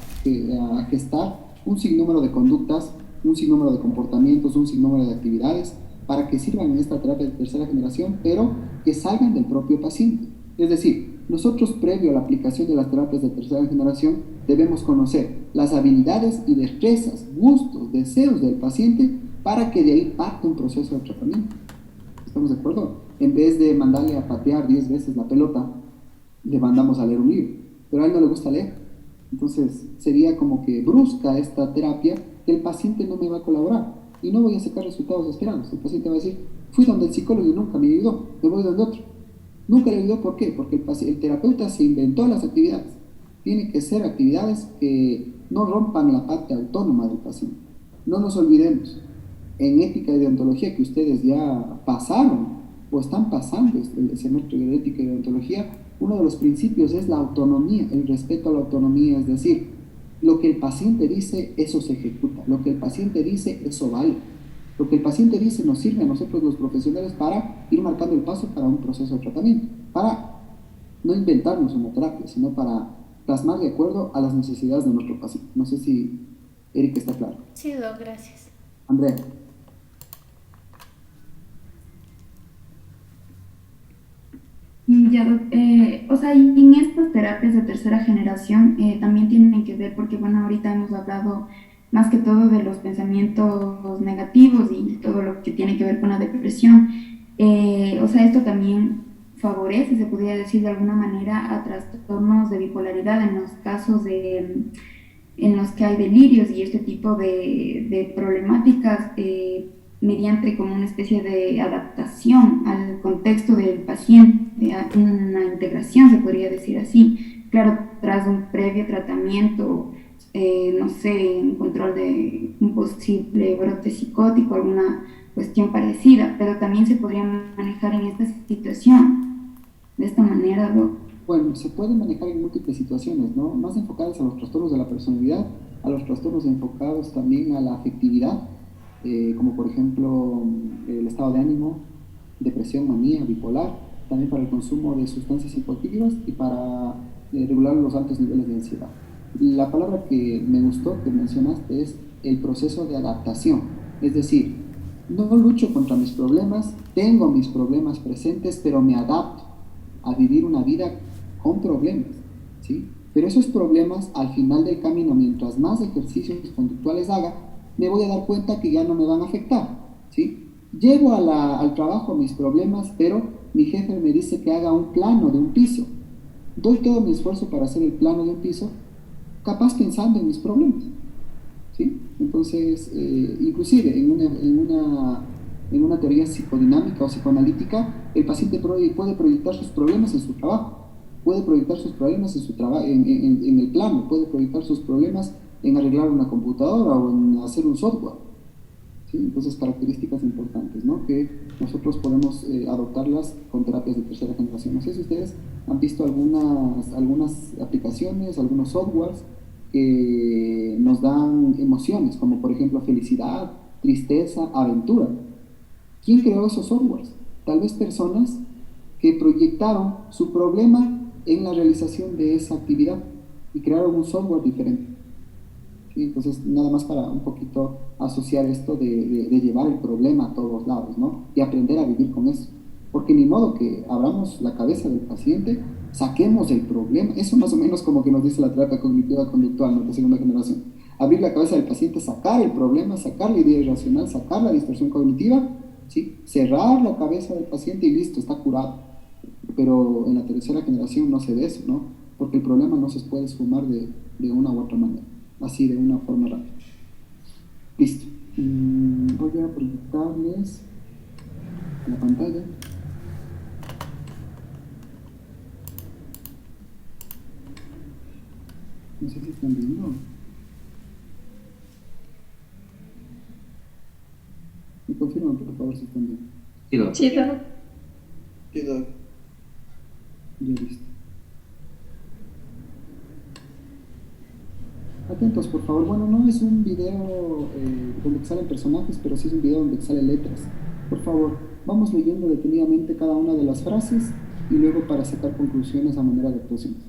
gestar un sinnúmero de conductas, un sinnúmero de comportamientos, un sinnúmero de actividades para que sirvan en esta terapia de tercera generación, pero que salgan del propio paciente. Es decir, nosotros previo a la aplicación de las terapias de tercera generación debemos conocer las habilidades y destrezas, gustos, deseos del paciente para que de ahí parte un proceso de tratamiento. ¿Estamos de acuerdo? En vez de mandarle a patear 10 veces la pelota, le mandamos a leer un libro, pero a él no le gusta leer. Entonces sería como que brusca esta terapia, que el paciente no me va a colaborar y no voy a sacar resultados esperados. El paciente va a decir, fui donde el psicólogo y nunca me ayudó, me voy donde otro. Nunca le ayudó, ¿por qué? Porque el terapeuta se inventó las actividades. Tiene que ser actividades que no rompan la parte autónoma del paciente. No nos olvidemos, en ética y deontología que ustedes ya pasaron o están pasando el semestre de ética y deontología, uno de los principios es la autonomía, el respeto a la autonomía, es decir, lo que el paciente dice, eso se ejecuta, lo que el paciente dice, eso vale. Lo que el paciente dice nos sirve a nosotros los profesionales para ir marcando el paso para un proceso de tratamiento, para no inventarnos una terapia, sino para plasmar de acuerdo a las necesidades de nuestro paciente. No sé si Erika está claro. Sí, gracias. Andrea. Ya, o sea, y en estas terapias de tercera generación también tienen que ver, porque bueno, ahorita hemos hablado más que todo de los pensamientos negativos y todo lo que tiene que ver con la depresión. O sea, esto también favorece, se podría decir de alguna manera, a trastornos de bipolaridad en los casos en los que hay delirios y este tipo de problemáticas mediante como una especie de adaptación al contexto del paciente, una integración, se podría decir así. Claro, tras un previo tratamiento, no sé, un control de un posible brote psicótico, alguna cuestión parecida, pero también se podría manejar en esta situación, de esta manera, ¿no? Bueno, se puede manejar en múltiples situaciones, ¿no? Más enfocadas a los trastornos de la personalidad, a los trastornos enfocados también a la afectividad, como por ejemplo el estado de ánimo, depresión, manía, bipolar, también para el consumo de sustancias psicoactivas y para regular los altos niveles de ansiedad. La palabra que me gustó, que mencionaste, es el proceso de adaptación. Es decir, no lucho contra mis problemas, tengo mis problemas presentes, pero me adapto a vivir una vida con problemas, ¿sí? Pero esos problemas, al final del camino, mientras más ejercicios conductuales haga, me voy a dar cuenta que ya no me van a afectar, ¿sí? Llevo al trabajo mis problemas, pero mi jefe me dice que haga un plano de un piso. Doy todo mi esfuerzo para hacer el plano de un piso, capaz pensando en mis problemas, ¿sí? Entonces, inclusive en una teoría psicodinámica o psicoanalítica, el paciente puede proyectar sus problemas en su trabajo, puede proyectar sus problemas en su en el plano, puede proyectar sus problemas en arreglar una computadora o en hacer un software, ¿sí? Entonces, características importantes, ¿no? Que nosotros podemos adoptarlas con terapias de tercera generación. No sé si ustedes han visto algunas aplicaciones, algunos softwares que nos dan emociones, como por ejemplo felicidad, tristeza, aventura. ¿Quién creó esos softwares? Tal vez personas que proyectaron su problema en la realización de esa actividad y crearon un software diferente. ¿Sí? Entonces, nada más para un poquito asociar esto de llevar el problema a todos lados, ¿no? Y aprender a vivir con eso. Porque ni modo que abramos la cabeza del paciente, saquemos el problema. Eso más o menos como que nos dice la terapia cognitiva conductual, ¿no? De segunda generación. Abrir la cabeza del paciente, sacar el problema, sacar la idea irracional, sacar la distorsión cognitiva, ¿sí? Cerrar la cabeza del paciente y listo, está curado. Pero en la tercera generación no se ve eso, ¿no? Porque el problema no se puede esfumar de una u otra manera, así de una forma rápida. Listo. Voy a proyectarles la pantalla. No sé si están viendo. Me confirman, por favor, si están viendo. Sí, doctor. Sí, claro. Sí, doctor. Ya listo. Atentos, por favor. Bueno, no es un video donde salen personajes, pero sí es un video donde salen letras. Por favor, vamos leyendo detenidamente cada una de las frases y luego para sacar conclusiones a manera de actuaciones.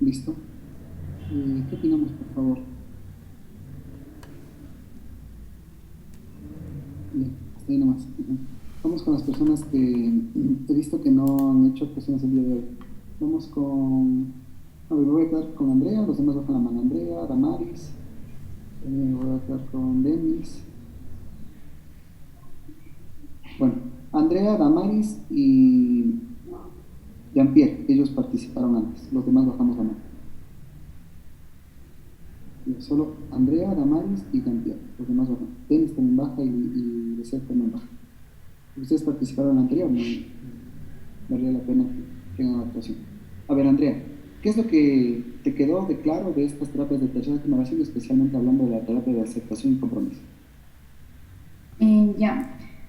¿Listo? ¿Qué opinamos, por favor? Bien, hasta ahí nomás. Vamos con las personas que he visto que no han hecho cuestiones el día de hoy. Vamos con... A ver, voy a quedar con Andrea, los demás bajan la mano. Andrea, Damaris, voy a quedar con Denis. Bueno, Andrea, Damaris y Jean-Pierre, ellos participaron antes, los demás bajamos la mano. Solo Andrea, Damaris y Jean-Pierre, los demás bajan. Denis también baja y Lucette también baja. Ustedes participaron en la anterior, no valdría la pena que tengan la actuación. A ver, Andrea, ¿qué es lo que te quedó de claro de estas terapias de tercera generación, especialmente hablando de la terapia de aceptación y compromiso?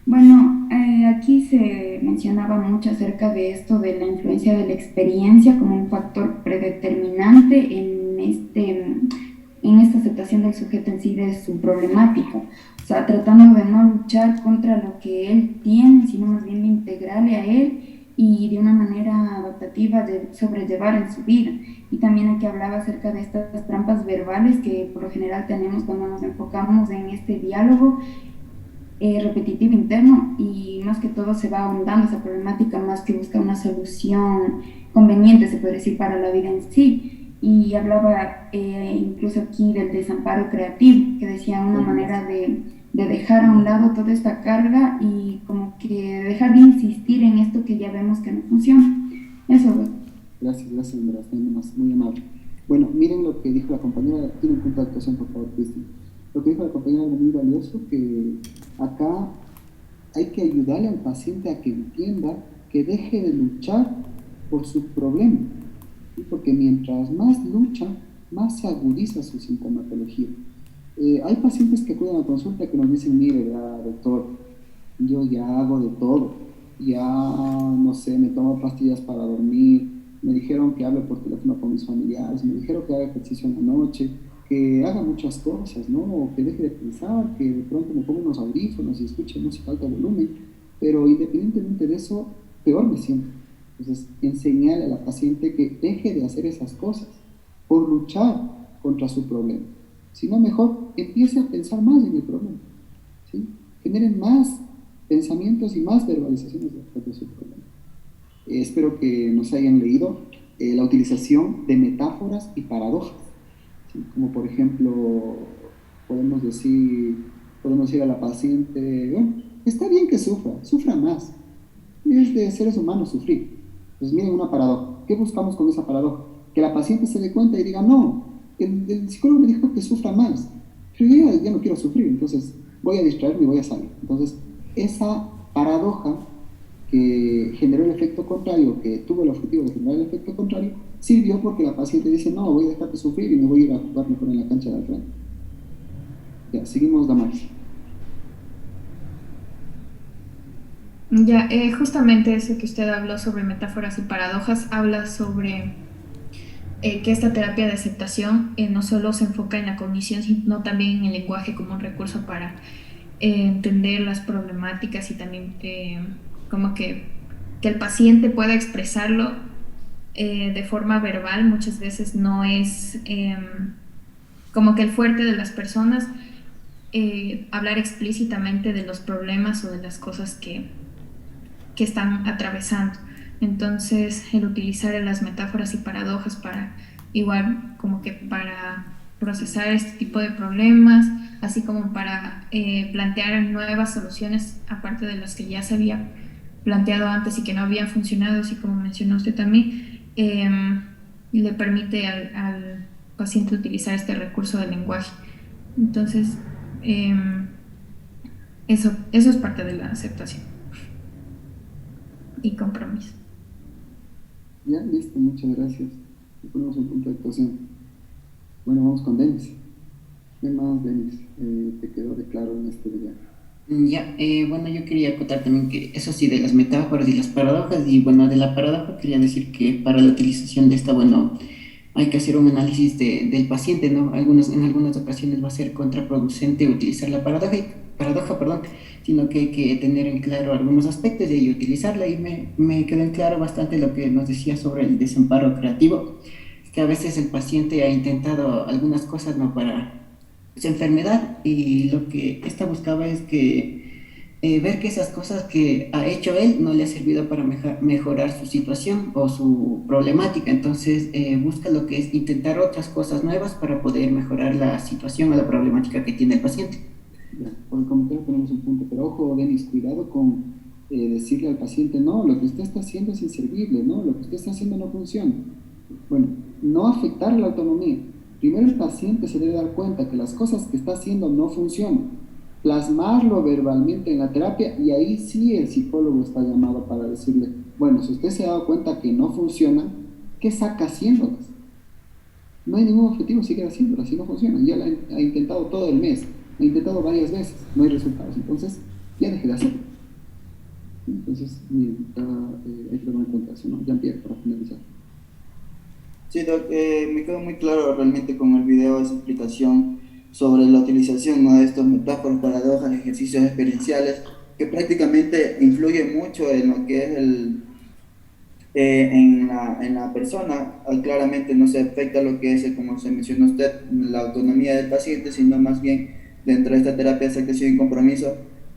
Bueno, aquí se mencionaba mucho acerca de esto de la influencia de la experiencia como un factor predeterminante en esta aceptación del sujeto en sí de su problemática. O sea, tratando de no luchar contra lo que él tiene, sino más bien de integrarle a él y de una manera adaptativa de sobrellevar en su vida. Y también aquí hablaba acerca de estas trampas verbales que por lo general tenemos cuando nos enfocamos en este diálogo repetitivo interno, y más que todo se va ahondando esa problemática más que busca una solución conveniente, se puede decir, para la vida en sí. Y hablaba incluso aquí del desamparo creativo, que decía una manera de dejar a un lado toda esta carga y como que dejar de insistir en esto que ya vemos que no funciona. Eso. Gracias, Andrea, muy amable. Bueno, miren lo que dijo la compañera. Tiene un punto de actuación, por favor, Cristian. Lo que dijo la compañera es muy valioso, que acá hay que ayudarle al paciente a que entienda que deje de luchar por su problema, ¿sí? Porque mientras más lucha, más se agudiza su sintomatología. Hay pacientes que acuden a consulta que nos dicen: mire, doctor, yo ya hago de todo, ya no sé, me tomo pastillas para dormir, me dijeron que hable por teléfono con mis familiares, me dijeron que haga ejercicio en la noche, que haga muchas cosas, ¿no? O que deje de pensar, que de pronto me ponga unos audífonos y escuche música a alto volumen, pero independientemente de eso, peor me siento. Entonces, enseñarle a la paciente que deje de hacer esas cosas por luchar contra su problema, sino mejor empiece a pensar más en el problema, ¿sí? Generen más pensamientos y más verbalizaciones de su problema. Espero que nos hayan leído la utilización de metáforas y paradojas, ¿sí? Como por ejemplo, podemos decir a la paciente: bueno, está bien que sufra más, es de seres humanos sufrir. Pues miren una paradoja. ¿Qué buscamos con esa paradoja? Que la paciente se dé cuenta y diga: no, el psicólogo me dijo que sufra más, pero yo ya no quiero sufrir, entonces voy a distraerme y voy a salir. Entonces, esa paradoja que generó el efecto contrario, que tuvo el objetivo de generar el efecto contrario, sirvió porque la paciente dice: no, voy a dejar de sufrir y me voy a ir a jugar mejor en la cancha de al frente. Ya, seguimos, Damaris. Justamente eso que usted habló sobre metáforas y paradojas, habla sobre que esta terapia de aceptación no solo se enfoca en la cognición, sino también en el lenguaje como un recurso para entender las problemáticas y también como que el paciente pueda expresarlo de forma verbal. Muchas veces no es como que el fuerte de las personas hablar explícitamente de los problemas o de las cosas que están atravesando. Entonces, el utilizar las metáforas y paradojas para procesar este tipo de problemas, así como para plantear nuevas soluciones aparte de las que ya se había planteado antes y que no habían funcionado, así como mencionó usted también, le permite al paciente utilizar este recurso del lenguaje. Entonces, eso es parte de la aceptación y compromiso. Ya, listo, muchas gracias. Y ponemos un punto de actuación. Bueno, vamos con Denis. ¿Qué más, Denis, te quedó de claro en este día? Bueno, yo quería acotar también que eso sí, de las metáforas y las paradojas, y bueno, de la paradoja quería decir que para la utilización de esta, bueno, hay que hacer un análisis del paciente, ¿no? En algunas ocasiones va a ser contraproducente utilizar la paradoja, sino que hay que tener en claro algunos aspectos y utilizarla, y me quedó en claro bastante lo que nos decía sobre el desamparo creativo, que a veces el paciente ha intentado algunas cosas no para su enfermedad y lo que esta buscaba es que ver que esas cosas que ha hecho él no le ha servido para mejorar su situación o su problemática. Entonces busca lo que es intentar otras cosas nuevas para poder mejorar la situación o la problemática que tiene el paciente. Ya, por el comentario tenemos un punto, pero ojo, Denis, cuidado con decirle al paciente, no, lo que usted está haciendo es inservible, no, lo que usted está haciendo no funciona. Bueno, no afectar la autonomía. Primero el paciente se debe dar cuenta que las cosas que está haciendo no funcionan, plasmarlo verbalmente en la terapia y ahí sí el psicólogo está llamado para decirle, bueno, si usted se ha dado cuenta que no funciona, ¿qué saca haciéndolas? No hay ningún objetivo seguir haciéndolas si no funciona. Ya la ha intentado todo el mes, ha intentado varias veces, no hay resultados, entonces ya deje de hacerlo. Entonces, miren, hay que tomar en cuenta eso, ¿no? Jean-Pierre, para finalizar. Sí, Doc, me quedó muy claro realmente con el video esa explicación sobre la utilización, ¿no?, de estos metáforas, paradojas, ejercicios experienciales, que prácticamente influye mucho en lo que es en la persona. Claramente no se afecta lo que es, como se mencionó usted, la autonomía del paciente, sino más bien dentro de esta terapia de aceptación y compromiso,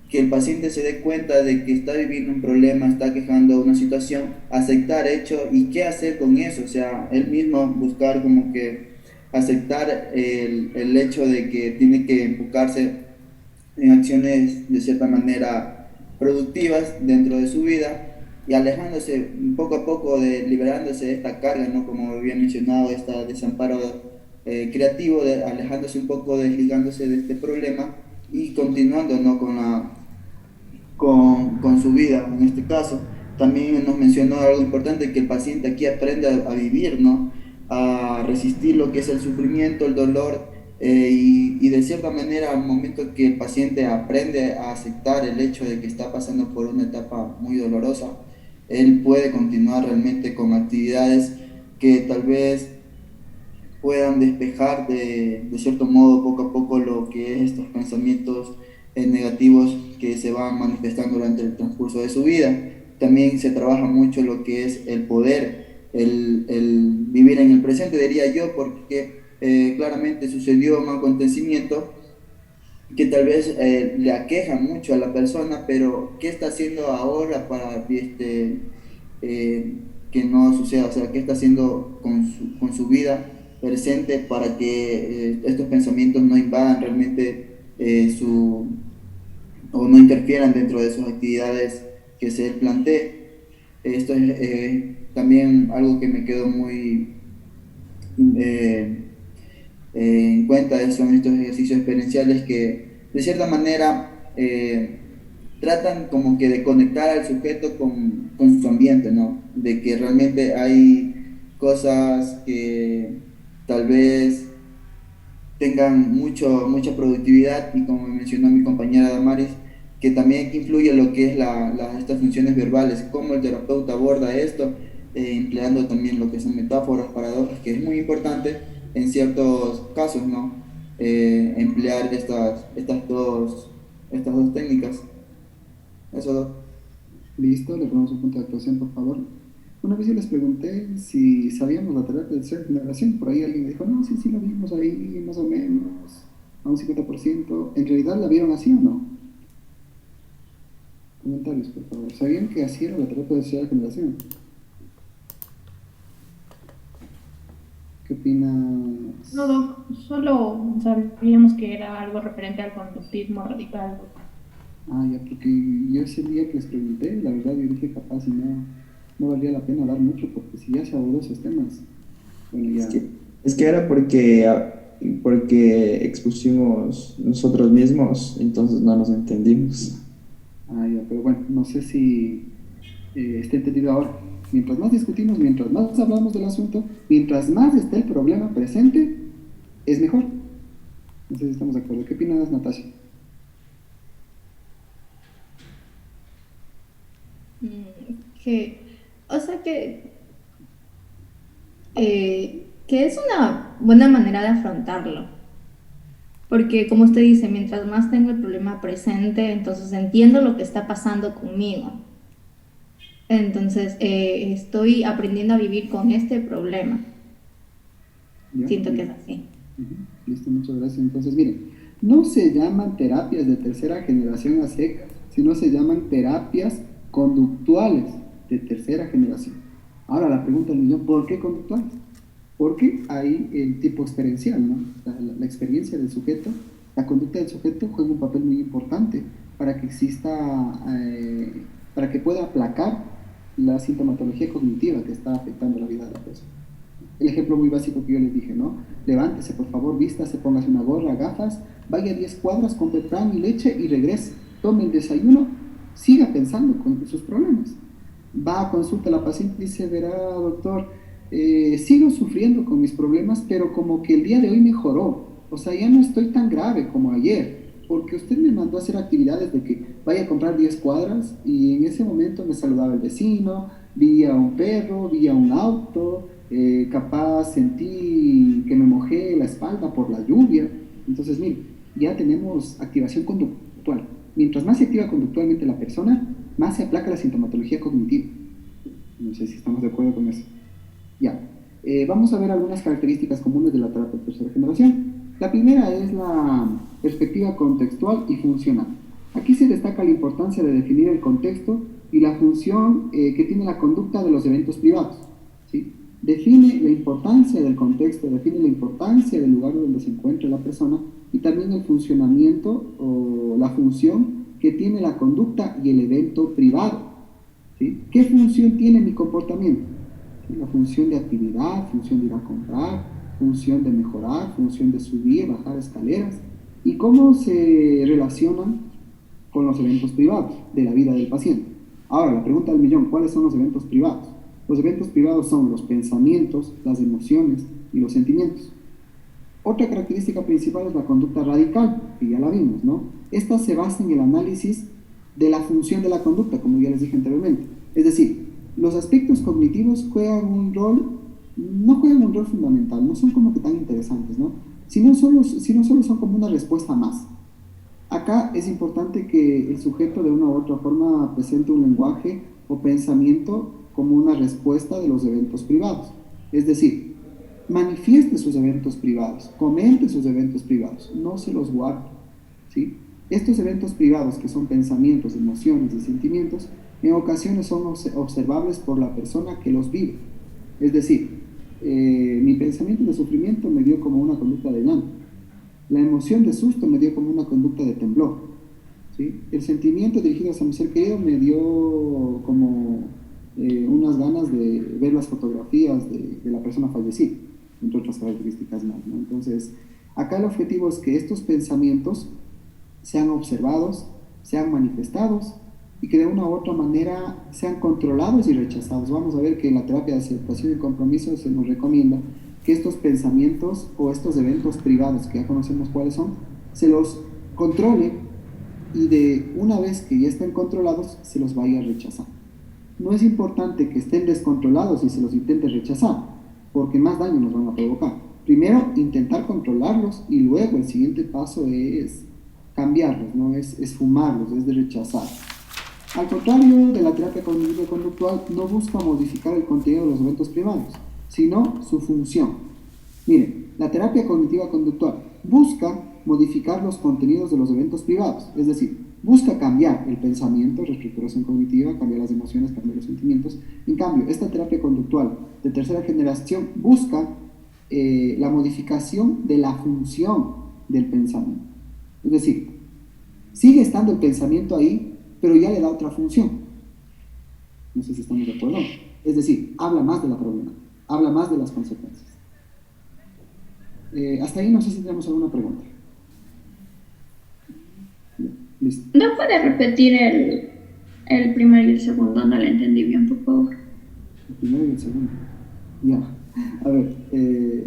que el paciente se dé cuenta de que está viviendo un problema, está quejando una situación, aceptar hecho y qué hacer con eso, o sea, él mismo buscar como que aceptar el hecho de que tiene que enfocarse en acciones de cierta manera productivas dentro de su vida y alejándose poco a poco, liberándose de esta carga, ¿no?, como había mencionado, este desamparo creativo, alejándose un poco, desligándose de este problema y continuando, ¿no?, con su vida. En este caso también nos mencionó algo importante, que el paciente aquí aprende a vivir, ¿no?, a resistir lo que es el sufrimiento, el dolor, y de cierta manera al momento que el paciente aprende a aceptar el hecho de que está pasando por una etapa muy dolorosa, él puede continuar realmente con actividades que tal vez puedan despejar de cierto modo poco a poco lo que es estos pensamientos negativos que se van manifestando durante el transcurso de su vida. También se trabaja mucho lo que es el poder, el vivir en el presente, diría yo, porque claramente sucedió un acontecimiento que tal vez le aqueja mucho a la persona, pero ¿qué está haciendo ahora para que no suceda? O sea, ¿qué está haciendo con su vida presente para que estos pensamientos no invadan realmente o no interfieran dentro de sus actividades que se plantee? Esto es también algo que me quedó muy en cuenta, son estos ejercicios experienciales que de cierta manera tratan como que de conectar al sujeto con su ambiente, ¿no? De que realmente hay cosas que tal vez tengan mucha productividad, y como mencionó mi compañera Damaris, que también influye lo que es estas funciones verbales, cómo el terapeuta aborda esto, empleando también lo que son metáforas, paradojas, que es muy importante en ciertos casos, ¿no? Emplear estas dos técnicas. Eso, Doc. Listo, le ponemos un punto de actuación, por favor. Una vez yo les pregunté si sabíamos la terapia de tercera generación, por ahí alguien me dijo, no, sí, la vimos ahí, más o menos, a un 50%. ¿En realidad la vieron así o no? Comentarios, por favor. ¿Sabían que así era la terapia de tercera generación? ¿Qué opinas? No, Doc, solo sabíamos que era algo referente al conductismo radical. Ah, ya, porque yo ese día que les pregunté, la verdad yo dije capaz y no valía la pena hablar mucho, porque si ya se abordó esos temas, bueno, ya... Es que era porque expusimos nosotros mismos, entonces no nos entendimos. Ah, ya, pero bueno, no sé si esté entendido ahora. Mientras más discutimos, mientras más hablamos del asunto, mientras más esté el problema presente, es mejor. No sé si estamos de acuerdo. ¿Qué opinas, Natasha? Que es una buena manera de afrontarlo, porque como usted dice, mientras más tengo el problema presente, entonces entiendo lo que está pasando conmigo, entonces estoy aprendiendo a vivir con este problema. Siento que es así. Listo, muchas gracias. Entonces, miren, no se llaman terapias de tercera generación a secas, sino se llaman terapias conductuales de tercera generación. Ahora la pregunta del millón, ¿por qué conductuales? Porque hay el tipo experiencial, ¿no? La experiencia del sujeto, la conducta del sujeto juega un papel muy importante para que exista, para que pueda aplacar la sintomatología cognitiva que está afectando la vida de la persona. El ejemplo muy básico que yo les dije, ¿no? Levántese, por favor, vístase, póngase una gorra, gafas, vaya 10 cuadras, compre pan y leche y regrese. Tome el desayuno, siga pensando con sus problemas. Va a consulta a la paciente y dice, verá, doctor, sigo sufriendo con mis problemas, pero como que el día de hoy mejoró. O sea, ya no estoy tan grave como ayer, porque usted me mandó a hacer actividades de que vaya a comprar 10 cuadras y en ese momento me saludaba el vecino, vi a un perro, vi a un auto, capaz sentí que me mojé la espalda por la lluvia. Entonces, mire, ya tenemos activación conductual. Mientras más se activa conductualmente la persona, más se aplaca la sintomatología cognitiva. No sé si estamos de acuerdo con eso. Ya. Vamos a ver algunas características comunes de la terapia de tercera generación. La primera es la perspectiva contextual y funcional. Aquí se destaca la importancia de definir el contexto y la función que tiene la conducta de los eventos privados, ¿sí? Define la importancia del contexto, define la importancia del lugar donde se encuentra la persona y también el funcionamiento o la función que tiene la conducta y el evento privado, ¿sí? ¿Qué función tiene mi comportamiento? ¿Sí? La función de actividad, función de ir a comprar, función de mejorar, función de subir, bajar escaleras, y cómo se relacionan con los eventos privados de la vida del paciente. Ahora, la pregunta del millón, ¿cuáles son los eventos privados? Los eventos privados son los pensamientos, las emociones y los sentimientos. Otra característica principal es la conducta radical, que ya la vimos, ¿no? Esta se basa en el análisis de la función de la conducta, como ya les dije anteriormente. Es decir, los aspectos cognitivos juegan un rol, no juegan un rol fundamental, no son como que tan interesantes, ¿no? Sino solo son como una respuesta más. Acá es importante que el sujeto de una u otra forma presente un lenguaje o pensamiento como una respuesta de los eventos privados. Es decir, manifieste sus eventos privados, comente sus eventos privados, no se los guarde, ¿sí? Estos eventos privados, que son pensamientos, emociones y sentimientos, en ocasiones son observables por la persona que los vive. Es decir, mi pensamiento de sufrimiento me dio como una conducta de llanto. La emoción de susto me dio como una conducta de temblor, ¿sí? El sentimiento dirigido hacia mi ser querido me dio como unas ganas de ver las fotografías de la persona fallecida, entre otras características más, ¿no? Entonces, acá el objetivo es que estos pensamientos sean observados, sean manifestados y que de una u otra manera sean controlados y rechazados. Vamos a ver que en la terapia de aceptación y compromiso se nos recomienda que estos pensamientos o estos eventos privados, que ya conocemos cuáles son, se los controle y de una vez que ya estén controlados, se los vaya a rechazar. No es importante que estén descontrolados y se los intente rechazar, porque más daño nos van a provocar. Primero, intentar controlarlos y luego el siguiente paso es cambiarlos, ¿no? Es fumarlos, es de rechazar. Al contrario de la terapia cognitivo-conductual, no busca modificar el contenido de los eventos privados, sino su función. Miren, la terapia cognitiva-conductual busca modificar los contenidos de los eventos privados, es decir, busca cambiar el pensamiento, reestructuración cognitiva, cambiar las emociones, cambiar los sentimientos. En cambio, esta terapia conductual de tercera generación busca la modificación de la función del pensamiento. Es decir, sigue estando el pensamiento ahí, pero ya le da otra función. No sé si estamos de acuerdo. Es decir, habla más de la problemática, habla más de las consecuencias. Hasta ahí no sé si tenemos alguna pregunta. Listo. ¿No puede repetir el primero y el segundo? No lo entendí bien, por favor. El primero y el segundo. Ya. A ver,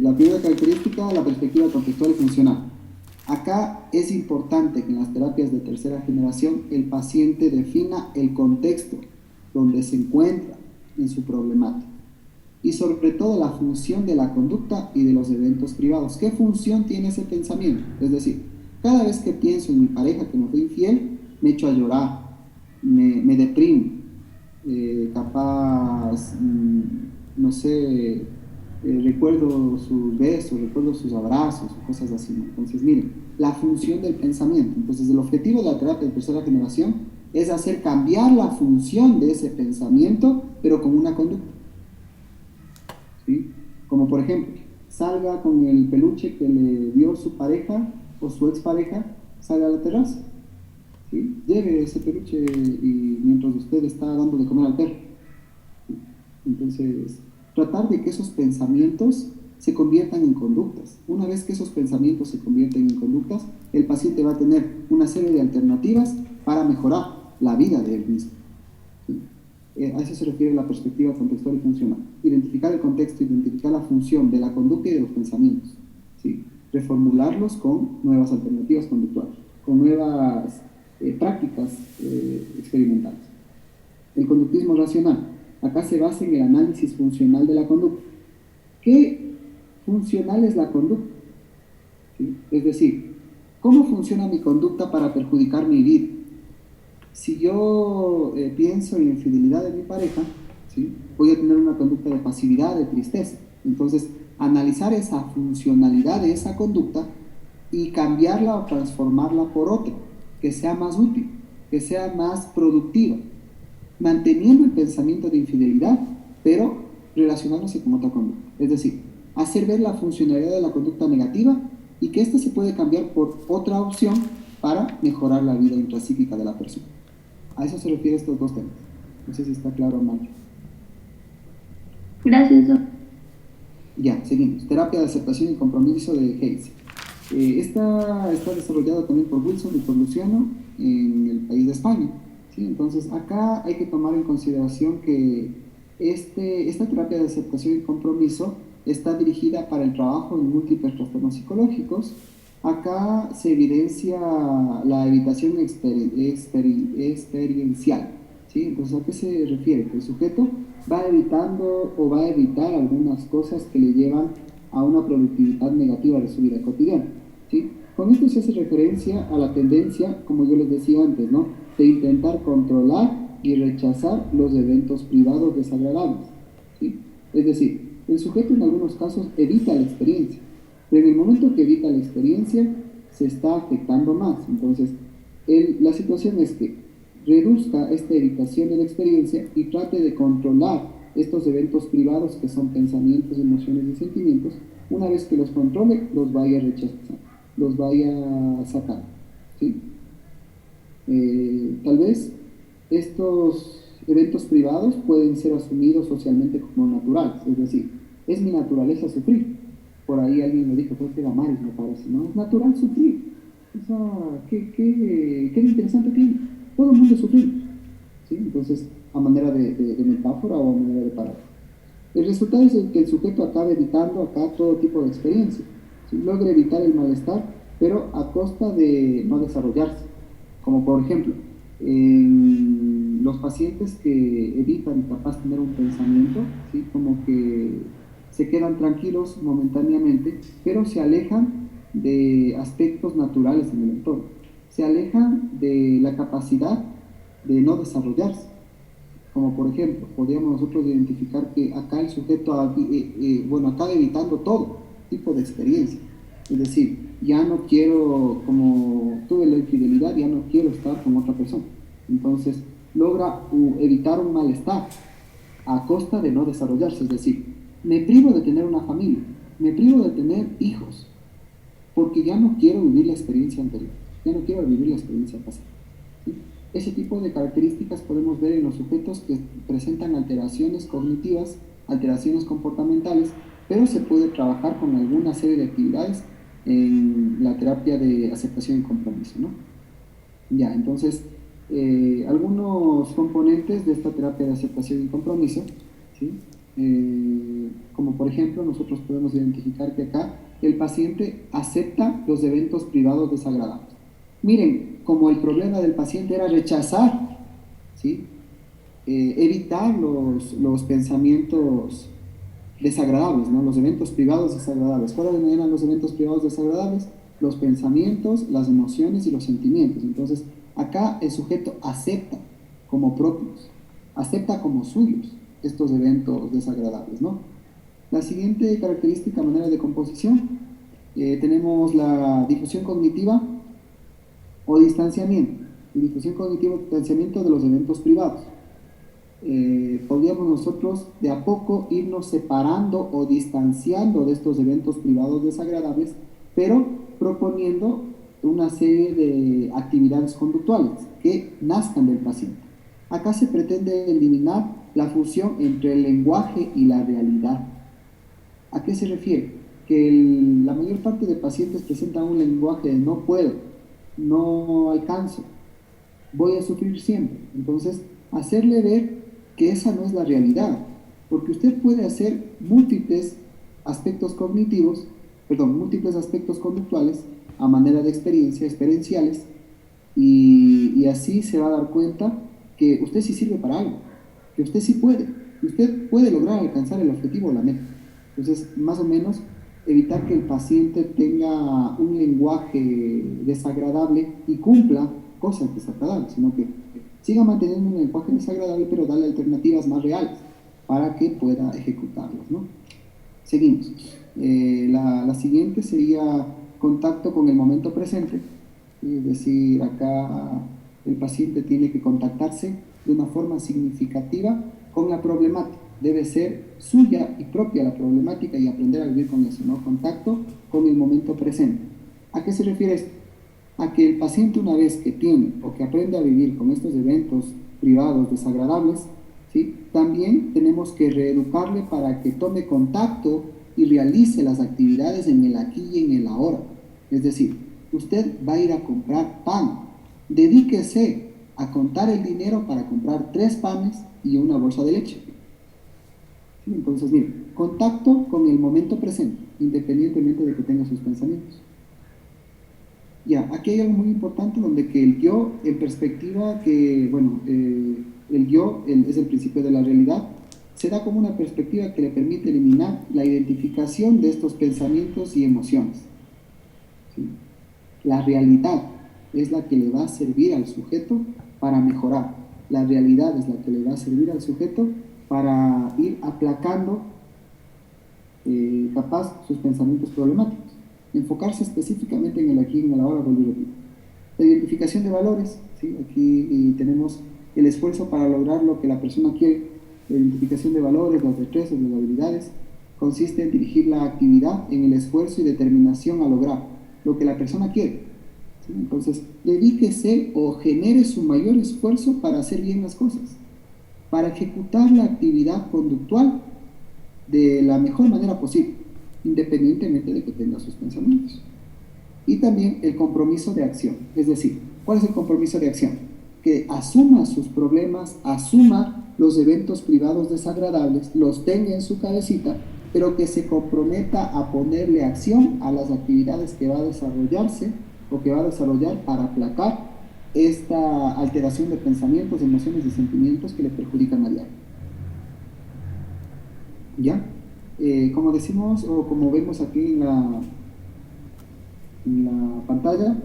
la primera característica, la perspectiva contextual y funcional. Acá es importante que en las terapias de tercera generación el paciente defina el contexto donde se encuentra en su problemática y sobre todo la función de la conducta y de los eventos privados. ¿Qué función tiene ese pensamiento? Es decir, cada vez que pienso en mi pareja que me fue infiel, me echo a llorar, me deprimo, capaz, no sé, recuerdo sus besos, recuerdo sus abrazos, cosas así, ¿no? Entonces, miren, la función del pensamiento. Entonces, el objetivo de la terapia de tercera generación es hacer cambiar la función de ese pensamiento, pero con una conducta. ¿Sí? Como por ejemplo, salga con el peluche que le dio su pareja o su expareja, salga a la terraza. ¿Sí? Lleve ese peluche y mientras usted está dando de comer al perro. ¿Sí? Entonces, tratar de que esos pensamientos se conviertan en conductas. Una vez que esos pensamientos se convierten en conductas, el paciente va a tener una serie de alternativas para mejorar la vida de él mismo. ¿Sí? A eso se refiere la perspectiva contextual y funcional. Identificar el contexto, identificar la función de la conducta y de los pensamientos. ¿Sí? Reformularlos con nuevas alternativas conductuales, con nuevas prácticas experimentales. El conductismo racional. Acá se basa en el análisis funcional de la conducta. ¿Qué funcional es la conducta? ¿Sí? Es decir, ¿cómo funciona mi conducta para perjudicar mi vida? Si yo pienso en infidelidad de mi pareja, ¿sí? Voy a tener una conducta de pasividad, de tristeza. Entonces, analizar esa funcionalidad de esa conducta y cambiarla o transformarla por otra, que sea más útil, que sea más productiva, manteniendo el pensamiento de infidelidad, pero relacionándose con otra conducta. Es decir, hacer ver la funcionalidad de la conducta negativa y que ésta se puede cambiar por otra opción para mejorar la vida intrapsíquica de la persona. A eso se refieren estos dos temas. No sé si está claro, Mario. Gracias, doctor. Ya, seguimos. Terapia de aceptación y compromiso de Hayes. Esta está desarrollada también por Wilson y por Luciano en el país de España. ¿Sí? Entonces, acá hay que tomar en consideración que esta terapia de aceptación y compromiso está dirigida para el trabajo en múltiples trastornos psicológicos. Acá se evidencia la evitación experiencial. ¿Sí? Entonces, ¿a qué se refiere? Que el sujeto va evitando o va a evitar algunas cosas que le llevan a una productividad negativa de su vida cotidiana. ¿Sí? Con esto se hace referencia a la tendencia, como yo les decía antes, ¿no?, de intentar controlar y rechazar los eventos privados desagradables. ¿Sí? Es decir, el sujeto en algunos casos evita la experiencia, pero en el momento que evita la experiencia se está afectando más. Entonces, la situación es que reduzca esta evitación de la experiencia y trate de controlar estos eventos privados que son pensamientos, emociones y sentimientos. Una vez que los controle, los vaya rechazando, los vaya sacando. ¿Sí? Tal vez estos eventos privados pueden ser asumidos socialmente como naturales, es decir, es mi naturaleza sufrir. Por ahí alguien me dijo, creo que era Maris, me parece, ¿no? Es natural sufrir. O sea, ¿qué interesante tiene? Todo el mundo sufre. ¿Sí? Entonces, a manera de metáfora o a manera de parábola. El resultado es que el sujeto acabe evitando acá todo tipo de experiencia. ¿Sí? Logra evitar el malestar, pero a costa de no desarrollarse. Como por ejemplo, los pacientes que evitan capaz tener un pensamiento, ¿sí?, como que se quedan tranquilos momentáneamente, pero se alejan de aspectos naturales en el entorno. Se alejan de la capacidad de no desarrollarse. Como por ejemplo, podríamos nosotros identificar que acá el sujeto acaba evitando todo tipo de experiencia. Es decir, ya no quiero, como tuve la infidelidad, ya no quiero estar con otra persona. Entonces, logra evitar un malestar a costa de no desarrollarse. Es decir, me privo de tener una familia, me privo de tener hijos, porque ya no quiero vivir la experiencia anterior, ya no quiero vivir la experiencia pasada. ¿Sí? Ese tipo de características podemos ver en los sujetos que presentan alteraciones cognitivas, alteraciones comportamentales, pero se puede trabajar con alguna serie de actividades en la terapia de aceptación y compromiso, ¿no? Ya, entonces, algunos componentes de esta terapia de aceptación y compromiso, ¿sí? Como por ejemplo, nosotros podemos identificar que acá el paciente acepta los eventos privados desagradables. Miren, como el problema del paciente era rechazar, ¿sí?, evitar los pensamientos desagradables, ¿no?, los eventos privados desagradables. ¿Cuáles eran los eventos privados desagradables? Los pensamientos, las emociones y los sentimientos. Entonces, acá el sujeto acepta como propios, acepta como suyos estos eventos desagradables, ¿no? La siguiente característica, manera de composición, tenemos la difusión cognitiva o distanciamiento. Difusión cognitiva o distanciamiento de los eventos privados. Podríamos nosotros de a poco irnos separando o distanciando de estos eventos privados desagradables, pero proponiendo una serie de actividades conductuales que nazcan del paciente. Acá se pretende eliminar la fusión entre el lenguaje y la realidad. ¿A qué se refiere? Que la mayor parte de pacientes presentan un lenguaje de no puedo, no alcanzo, voy a sufrir siempre. Entonces, hacerle ver que esa no es la realidad, porque usted puede hacer múltiples aspectos conductuales a manera de experienciales, y así se va a dar cuenta que usted sí sirve para algo, que usted sí puede, que usted puede lograr alcanzar el objetivo o la meta. Entonces, más o menos, evitar que el paciente tenga un lenguaje desagradable y cumpla cosas desagradables, sino que siga manteniendo un lenguaje desagradable, pero darle alternativas más reales para que pueda ejecutarlas, ¿no? Seguimos. La siguiente sería contacto con el momento presente, es decir, acá el paciente tiene que contactarse de una forma significativa con la problemática. Debe ser suya y propia la problemática y aprender a vivir con eso, ¿no? Contacto con el momento presente. ¿A qué se refiere esto? A que el paciente, una vez que tiene o que aprende a vivir con estos eventos privados desagradables, ¿sí?, también tenemos que reeducarle para que tome contacto y realice las actividades en el aquí y en el ahora. Es decir, usted va a ir a comprar pan, dedíquese a contar el dinero para comprar 3 panes y una bolsa de leche. ¿Sí? Entonces, mire, contacto con el momento presente, independientemente de que tenga sus pensamientos. Ya, aquí hay algo muy importante donde que el yo, en perspectiva que, bueno, el yo es el principio de la realidad, se da como una perspectiva que le permite eliminar la identificación de estos pensamientos y emociones. ¿Sí? La realidad es la que le va a servir al sujeto para mejorar. La realidad es la que le va a servir al sujeto para ir aplacando capaz sus pensamientos problemáticos. Enfocarse específicamente en el aquí y en el ahora, vuelvo a repetir. La identificación de valores, ¿sí? Aquí tenemos el esfuerzo para lograr lo que la persona quiere. La identificación de valores, las destrezas, las habilidades, consiste en dirigir la actividad en el esfuerzo y determinación a lograr lo que la persona quiere. ¿Sí? Entonces, dedíquese o genere su mayor esfuerzo para hacer bien las cosas, para ejecutar la actividad conductual de la mejor manera posible, independientemente de que tenga sus pensamientos. Y también el compromiso de acción, es decir, ¿cuál es el compromiso de acción? Que asuma sus problemas, asuma los eventos privados desagradables, los tenga en su cabecita, pero que se comprometa a ponerle acción a las actividades que va a desarrollarse o que va a desarrollar para aplacar esta alteración de pensamientos, emociones y sentimientos que le perjudican a diario. ¿Ya? Como decimos o como vemos aquí en la pantalla,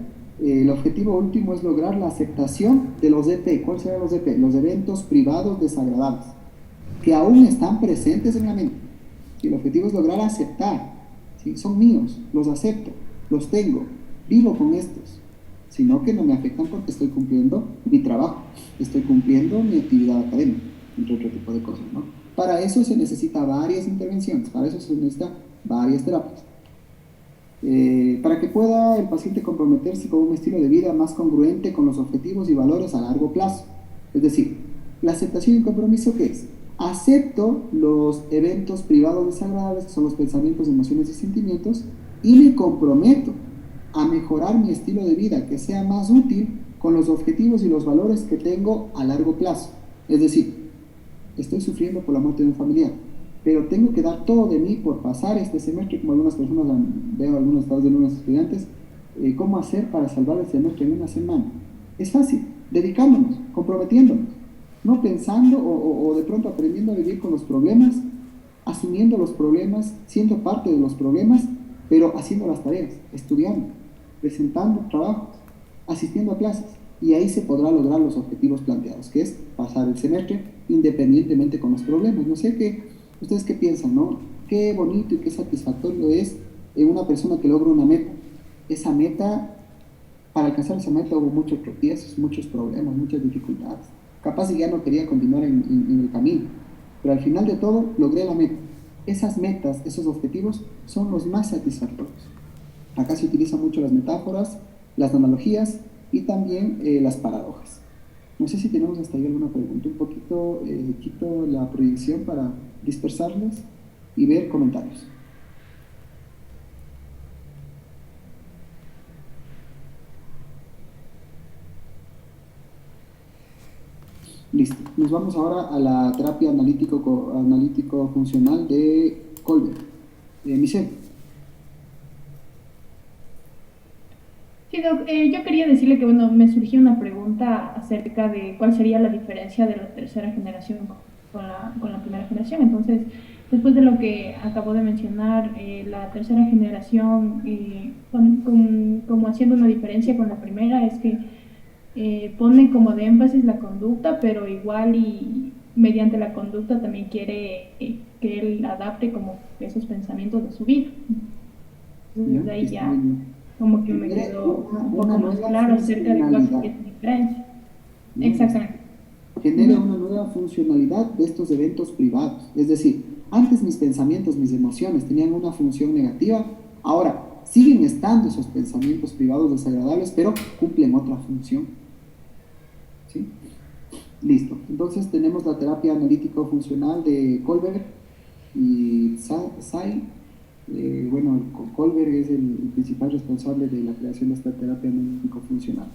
el objetivo último es lograr la aceptación de los EP. ¿Cuáles serán los EP? Los eventos privados desagradables que aún están presentes en la mente. Y el objetivo es lograr aceptar, ¿sí? Son míos, los acepto, los tengo, vivo con estos, sino que no me afectan porque estoy cumpliendo mi trabajo, estoy cumpliendo mi actividad académica, entre otro tipo de cosas, ¿no? Para eso se necesita varias intervenciones, para eso se necesita varias terapias. Para que pueda el paciente comprometerse con un estilo de vida más congruente con los objetivos y valores a largo plazo. Es decir, la aceptación y compromiso, ¿qué es? Acepto los eventos privados desagradables, que son los pensamientos, emociones y sentimientos, y me comprometo a mejorar mi estilo de vida, que sea más útil con los objetivos y los valores que tengo a largo plazo. Es decir, estoy sufriendo por la muerte de un familiar, pero tengo que dar todo de mí por pasar este semestre, como algunas personas veo algunos estados de algunos estudiantes, ¿cómo hacer para salvar el semestre en una semana? Es fácil, dedicándonos, comprometiéndonos, no pensando o de pronto aprendiendo a vivir con los problemas, asumiendo los problemas, siendo parte de los problemas, pero haciendo las tareas, estudiando, presentando trabajos, asistiendo a clases, y ahí se podrá lograr los objetivos planteados, que es pasar el semestre independientemente con los problemas. No sé ustedes qué piensan, ¿no? qué bonito y qué satisfactorio es en una persona que logra una meta. Esa meta, para alcanzar esa meta hubo muchos tropiezos, muchos problemas, muchas dificultades. Capaz que ya no quería continuar en el camino, pero al final de todo logré la meta. Esas metas, esos objetivos son los más satisfactorios. Acá se utilizan mucho las metáforas, las analogías y también las paradojas. No sé si tenemos hasta ahí alguna pregunta. Un poquito quito la proyección para dispersarles y ver comentarios. Listo. Nos vamos ahora a la terapia analítico-funcional de Kohlberg. Michelle. Sí, Doc, yo quería decirle que, bueno, me surgió una pregunta acerca de cuál sería la diferencia de la tercera generación con la primera generación. Entonces, después de lo que acabo de mencionar, la tercera generación, como haciendo una diferencia con la primera, es que pone como de énfasis la conducta, pero igual y mediante la conducta también quiere que él adapte como esos pensamientos de su vida. Entonces, de ahí ya como que me quedó un poco más claro acerca de cuál es la diferencia. Exactamente. Genera una nueva funcionalidad de estos eventos privados. Es decir, antes mis pensamientos, mis emociones tenían una función negativa, ahora siguen estando esos pensamientos privados desagradables, pero cumplen otra función. ¿Sí? Listo. Entonces tenemos la terapia analítico-funcional de Kohlberg y Say. Bueno, Kohlberg es el principal responsable de la creación de esta terapia analítico-funcional.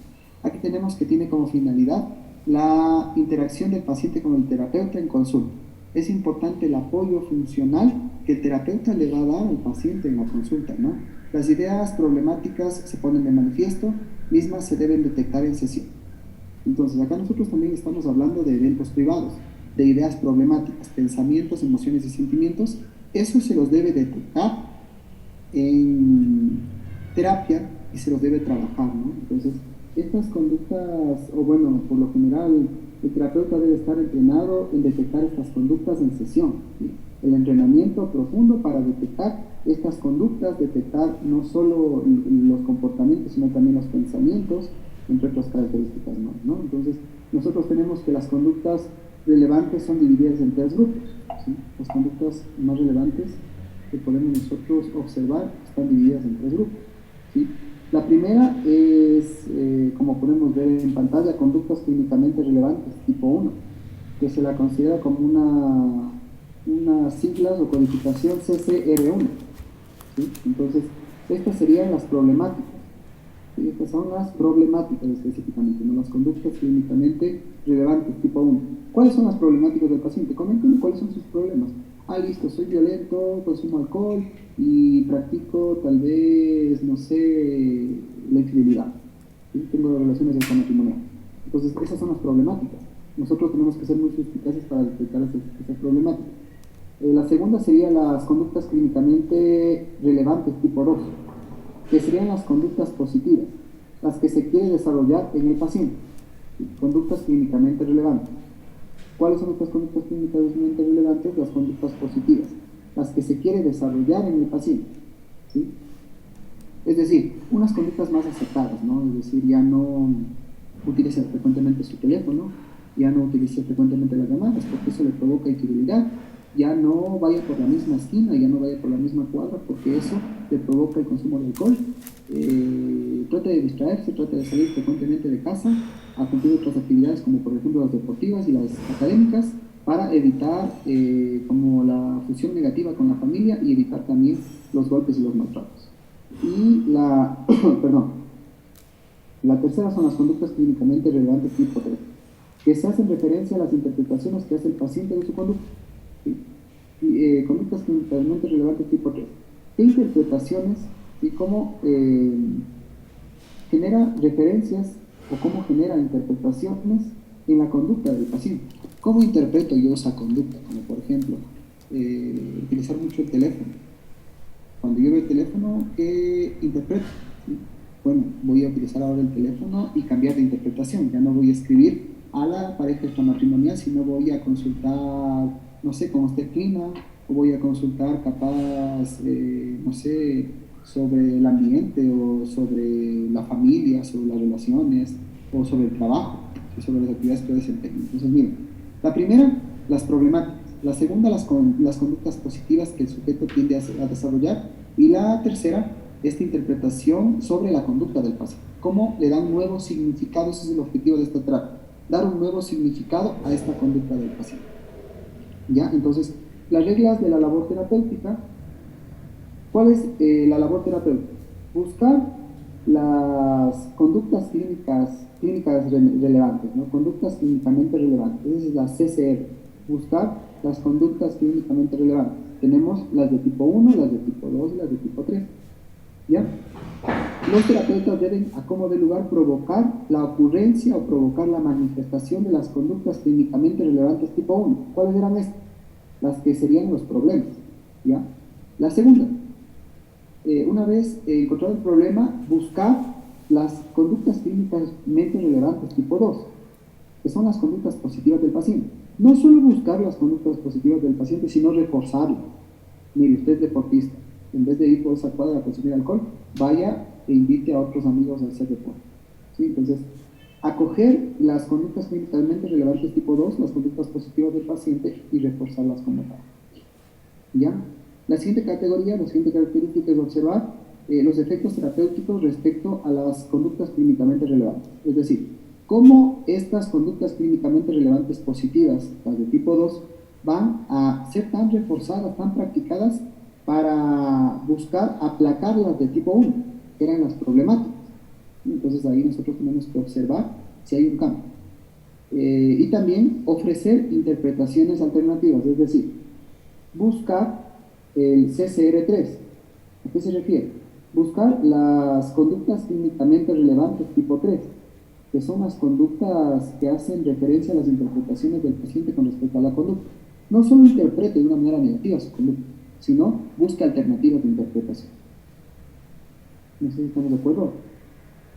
Aquí tenemos que tiene como finalidad la interacción del paciente con el terapeuta en consulta. Es importante el apoyo funcional que el terapeuta le va a dar al paciente en la consulta, ¿no? Las ideas problemáticas se ponen de manifiesto, mismas se deben detectar en sesión. Entonces, acá nosotros también estamos hablando de eventos privados, de ideas problemáticas, pensamientos, emociones y sentimientos. Eso se los debe detectar en terapia y se los debe trabajar, ¿no? Entonces, estas conductas, o bueno, por lo general, el terapeuta debe estar entrenado en detectar estas conductas en sesión, ¿sí? El entrenamiento profundo para detectar estas conductas, detectar no solo los comportamientos, sino también los pensamientos, entre otras características más, ¿no? Entonces, nosotros tenemos que las conductas relevantes son divididas en 3 grupos, ¿sí? Las conductas más relevantes que podemos nosotros observar están divididas en 3 grupos, ¿sí? La primera es, como podemos ver en pantalla, conductas clínicamente relevantes, tipo 1, que se la considera como unas siglas o codificación CCR1, ¿sí? Entonces, estas serían las problemáticas. ¿Sí? Estas son las problemáticas específicamente, no las conductas clínicamente relevantes, tipo 1. ¿Cuáles son las problemáticas del paciente? Coméntenme cuáles son sus problemas. Listo, soy violento, consumo alcohol y practico tal vez, no sé, la infidelidad. ¿Sí? Tengo relaciones extramatrimoniales. Entonces, esas son las problemáticas. Nosotros tenemos que ser muy suspicaces para detectar esas problemáticas. La segunda sería las conductas clínicamente relevantes, tipo 2, que serían las conductas positivas, las que se quiere desarrollar en el paciente. ¿Sí? Conductas clínicamente relevantes. ¿Cuáles son estas conductas clínicamente relevantes? Las conductas positivas, las que se quiere desarrollar en el paciente, ¿sí? Es decir, unas conductas más aceptadas, ¿no? Es decir, ya no utilice frecuentemente su teléfono, ya no utilice frecuentemente las llamadas, porque eso le provoca infidelidad, ya no vaya por la misma esquina, ya no vaya por la misma cuadra, porque eso le provoca el consumo de alcohol. Trate de distraerse, trate de salir frecuentemente de casa, a cumplir otras actividades como por ejemplo las deportivas y las académicas, para evitar como la fusión negativa con la familia y evitar también los golpes y los maltratos. Y la tercera son las conductas clínicamente relevantes tipo 3, que se hacen referencia a las interpretaciones que hace el paciente de su conducta. ¿Sí? Conductas clínicamente relevantes tipo 3. ¿Qué interpretaciones y cómo genera referencias o cómo genera interpretaciones en la conducta del paciente? ¿Cómo interpreto yo esa conducta? Como por ejemplo, utilizar mucho el teléfono. Cuando yo veo el teléfono, ¿qué interpreto? ¿Sí? Bueno, voy a utilizar ahora el teléfono y cambiar de interpretación. Ya no voy a escribir a la pareja extramatrimonial, sino voy a consultar no sé, cómo está el clima, o voy a consultar capaz, no sé, sobre el ambiente o sobre la familia, sobre las relaciones o sobre el trabajo, ¿sí? Sobre las actividades que desempeño. Entonces, miren, la primera, las problemáticas. La segunda, las conductas positivas que el sujeto tiende a desarrollar. Y la tercera, esta interpretación sobre la conducta del paciente. ¿Cómo le dan nuevos significados? Ese es el objetivo de esta terapia. Dar un nuevo significado a esta conducta del paciente. ¿Ya? Entonces, las reglas de la labor terapéutica. ¿Cuál es la labor terapéutica? Buscar las conductas clínicas relevantes, ¿no? Conductas clínicamente relevantes. Esa es la CCR. Buscar las conductas clínicamente relevantes. Tenemos las de tipo 1, las de tipo 2 y las de tipo 3. ¿Ya? Los terapeutas deben, a como de lugar, provocar la ocurrencia o provocar la manifestación de las conductas clínicamente relevantes tipo 1. ¿Cuáles eran estas? Las que serían los problemas. ¿Ya? La segunda, una vez encontrado el problema, buscar las conductas clínicamente relevantes tipo 2, que son las conductas positivas del paciente. No solo buscar las conductas positivas del paciente, sino reforzarlas. Mire, usted es deportista, en vez de ir por esa cuadra a consumir alcohol, vaya e invite a otros amigos a hacer deporte. ¿Sí? Entonces, acoger las conductas clínicamente relevantes tipo 2, las conductas positivas del paciente, y reforzarlas como tal. ¿Ya? La siguiente categoría, la siguiente característica es observar los efectos terapéuticos respecto a las conductas clínicamente relevantes. Es decir, cómo estas conductas clínicamente relevantes positivas, las de tipo 2, van a ser tan reforzadas, tan practicadas para buscar aplacar las de tipo 1, que eran las problemáticas. Entonces ahí nosotros tenemos que observar si hay un cambio. Y también ofrecer interpretaciones alternativas, es decir, buscar el CCR3. ¿A qué se refiere? Buscar las conductas clínicamente relevantes tipo 3, que son las conductas que hacen referencia a las interpretaciones del paciente con respecto a la conducta. No solo interprete de una manera negativa su conducta, sino busque alternativas de interpretación. No sé si estamos de acuerdo.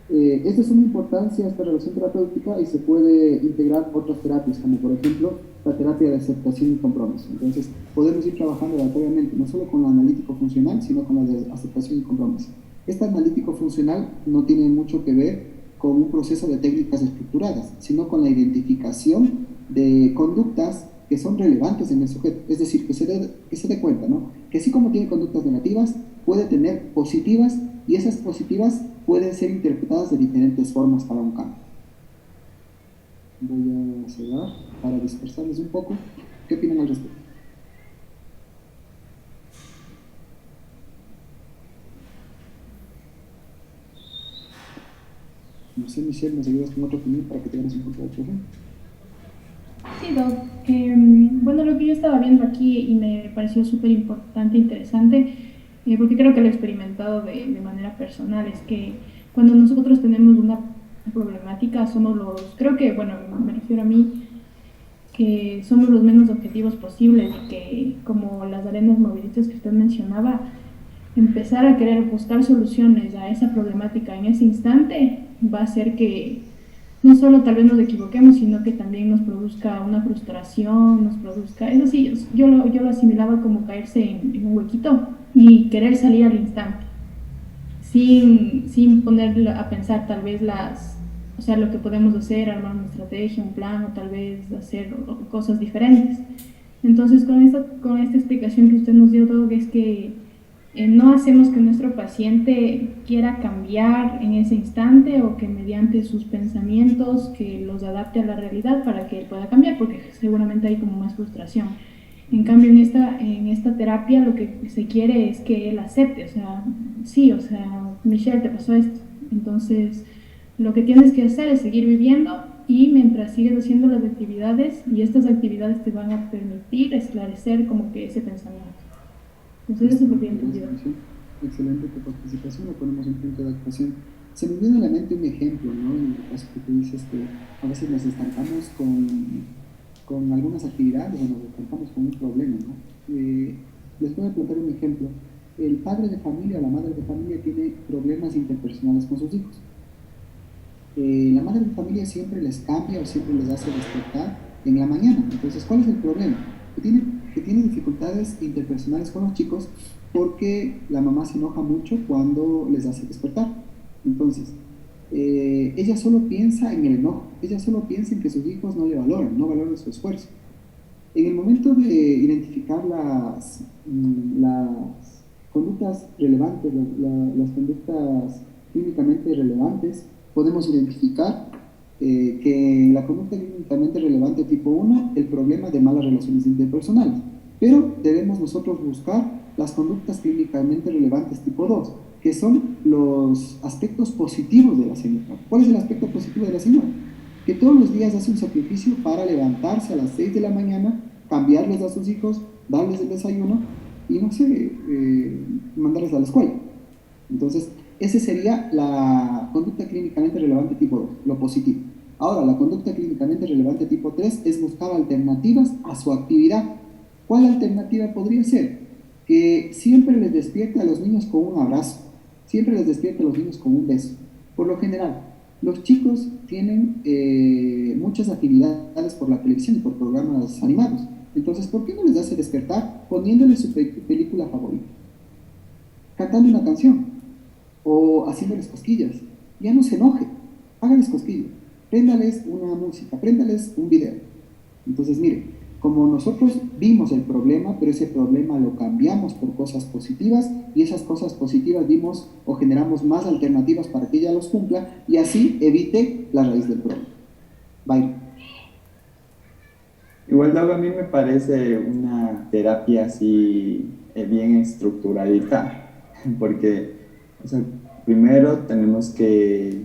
Esta es una importancia, esta relación terapéutica, y se puede integrar otras terapias, como por ejemplo la terapia de aceptación y compromiso. Entonces, podemos ir trabajando aleatoriamente, no solo con la analítico-funcional, sino con la de aceptación y compromiso. Esta analítico-funcional no tiene mucho que ver con un proceso de técnicas estructuradas, sino con la identificación de conductas que son relevantes en el sujeto. Es decir, que se dé cuenta, ¿no? Que así como tiene conductas negativas, puede tener positivas, y esas positivas pueden ser interpretadas de diferentes formas para un cambio. Voy a cerrar para dispersarles un poco. ¿Qué opinan al respecto? No sé, Michelle, ¿nos ayudas con otra opinión para que tengas un poco de opinión? Sí, Doc. Bueno, lo que yo estaba viendo aquí y me pareció súper importante e interesante, porque creo que lo he experimentado de manera personal, es que cuando nosotros tenemos una problemática, creo que, bueno, me refiero a mí, que somos los menos objetivos posibles, y que, como las arenas movedizas que usted mencionaba, empezar a querer buscar soluciones a esa problemática en ese instante va a hacer que no solo tal vez nos equivoquemos, sino que también nos produzca una frustración, eso sí, yo lo asimilaba como caerse en un huequito y querer salir al instante, sin poner a pensar tal vez lo que podemos hacer, armar una estrategia, un plan, o tal vez hacer cosas diferentes. Entonces, con esta explicación que usted nos dio, todo es que no hacemos que nuestro paciente quiera cambiar en ese instante, o que mediante sus pensamientos que los adapte a la realidad para que él pueda cambiar, porque seguramente hay como más frustración. En cambio, en esta terapia lo que se quiere es que él acepte, Michelle, te pasó esto, entonces lo que tienes que hacer es seguir viviendo, y mientras sigues haciendo las actividades, y estas actividades te van a permitir esclarecer como que ese pensamiento. Entonces eso es lo que he entendido. Excelente tu participación, lo ponemos en punto de actuación. Se me viene a la mente un ejemplo, ¿no? En el caso que tú dices que a veces nos estancamos con algunas actividades, o nos estancamos con un problema, ¿no? Les voy a plantear un ejemplo. El padre de familia o la madre de familia tiene problemas interpersonales con sus hijos. La madre de familia siempre les cambia o siempre les hace despertar en la mañana. Entonces, ¿cuál es el problema? que tiene dificultades interpersonales con los chicos porque la mamá se enoja mucho cuando les hace despertar. Entonces, ella solo piensa en el enojo, ella solo piensa en que sus hijos no le valoran, no valoran su esfuerzo. En el momento de identificar las conductas relevantes, las conductas clínicamente relevantes, podemos identificar que la conducta clínicamente relevante tipo 1, el problema de malas relaciones interpersonales. Pero debemos nosotros buscar las conductas clínicamente relevantes tipo 2, que son los aspectos positivos de la señora. ¿Cuál es el aspecto positivo de la señora? Que todos los días hace un sacrificio para levantarse a las 6 de la mañana, cambiarles a sus hijos, darles el desayuno y, no sé, mandarles a la escuela. Entonces, esa sería la conducta clínicamente relevante tipo 2, lo positivo. Ahora, la conducta clínicamente relevante tipo 3 es buscar alternativas a su actividad. ¿Cuál alternativa podría ser? Que siempre les despierte a los niños con un abrazo, siempre les despierte a los niños con un beso. Por lo general, los chicos tienen muchas actividades por la televisión y por programas animados. Entonces, ¿por qué no les hace despertar poniéndoles su película favorita? Cantando una canción o haciéndoles cosquillas. Ya no se enoje, háganles cosquillas, préndales una música, préndales un video. Entonces, miren, como nosotros vimos el problema, pero ese problema lo cambiamos por cosas positivas y esas cosas positivas dimos o generamos más alternativas para que ella los cumpla y así evite la raíz del problema. Bye. Igual, luego a mí me parece una terapia así bien estructuradita, porque, o sea, primero tenemos que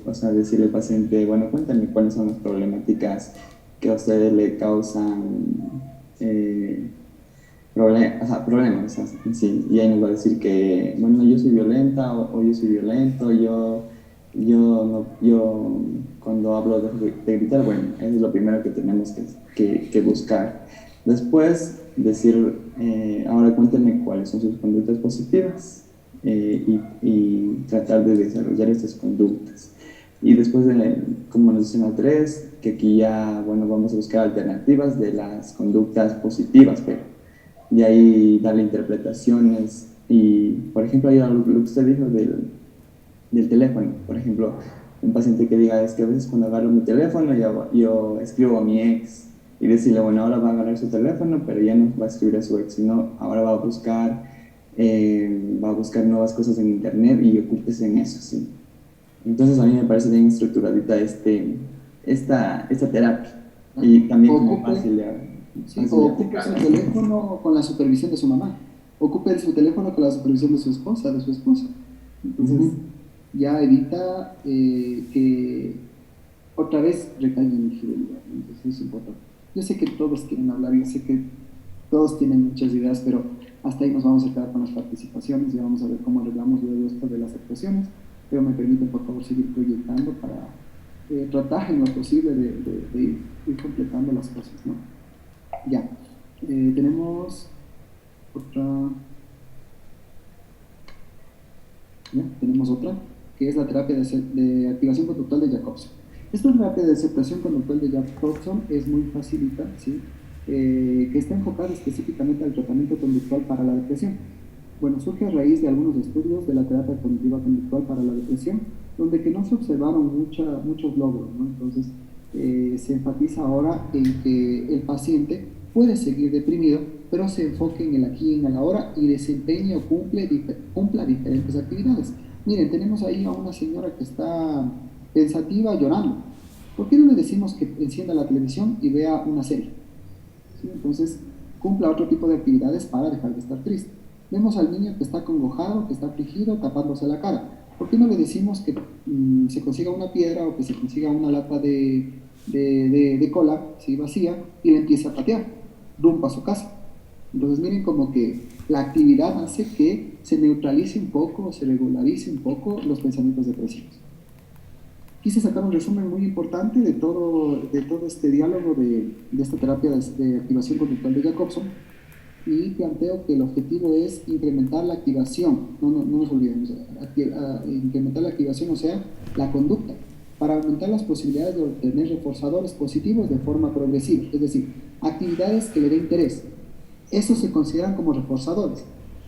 o sea, decirle al paciente, bueno, cuéntame cuáles son las problemáticas que a ustedes le causan problemas, o sea, sí, y ahí nos va a decir que, bueno, yo soy violenta o yo soy violento, yo cuando hablo de gritar, bueno, eso es lo primero que tenemos que buscar. Después decir, ahora cuéntenme cuáles son sus conductas positivas y tratar de desarrollar estas conductas. Y después, como nos dicen las 3, que aquí ya, bueno, vamos a buscar alternativas de las conductas positivas, pero y ahí darle interpretaciones. Y, por ejemplo, ahí lo que usted dijo del teléfono, por ejemplo, un paciente que diga, es que a veces cuando agarro mi teléfono yo escribo a mi ex y decirle, bueno, ahora va a agarrar su teléfono, pero ya no va a escribir a su ex, sino ahora va a buscar nuevas cosas en internet y ocúpese en eso, ¿sí? Entonces a mí me parece bien estructuradita esta terapia y también como fácil de ocupe su teléfono con la supervisión de su mamá, ocupe su teléfono con la supervisión de su esposa, entonces ya evita que otra vez recaiga en infidelidad. Entonces es importante. Yo sé que todos quieren hablar, yo sé que todos tienen muchas ideas, pero hasta ahí nos vamos a quedar con las participaciones y vamos a ver cómo arreglamos luego esto de las actuaciones. Pero me permiten, por favor, seguir proyectando para tratar en lo posible de ir completando las cosas, ¿no? Ya, tenemos otra, que es la terapia de activación conductual de Jacobson. Esta terapia de aceptación conductual de Jacobson es muy facilita, ¿sí? Que está enfocada específicamente al tratamiento conductual para la depresión. Bueno, surge a raíz de algunos estudios de la terapia cognitiva conductual para la depresión, donde que no se observaron muchos logros, ¿no? Entonces, se enfatiza ahora en que el paciente puede seguir deprimido, pero se enfoque en el aquí y en el ahora y desempeñe o cumpla diferentes actividades. Miren, tenemos ahí a una señora que está pensativa, llorando. ¿Por qué no le decimos que encienda la televisión y vea una serie? ¿Sí? Entonces, cumpla otro tipo de actividades para dejar de estar triste. Vemos al niño que está acongojado, que está afligido, tapándose la cara. ¿Por qué no le decimos que se consiga una piedra o que se consiga una lata de cola, ¿sí? Vacía, y le empiece a patear rumbo a su casa? Entonces miren como que la actividad hace que se neutralice un poco, se regularice un poco los pensamientos depresivos. Quise sacar un resumen muy importante de todo este diálogo de esta terapia de activación conductual de Jacobson, y planteo que el objetivo es incrementar la activación, no nos olvidemos, incrementar la activación, o sea, la conducta, para aumentar las posibilidades de obtener reforzadores positivos de forma progresiva, es decir, actividades que le den interés. Estos se consideran como reforzadores.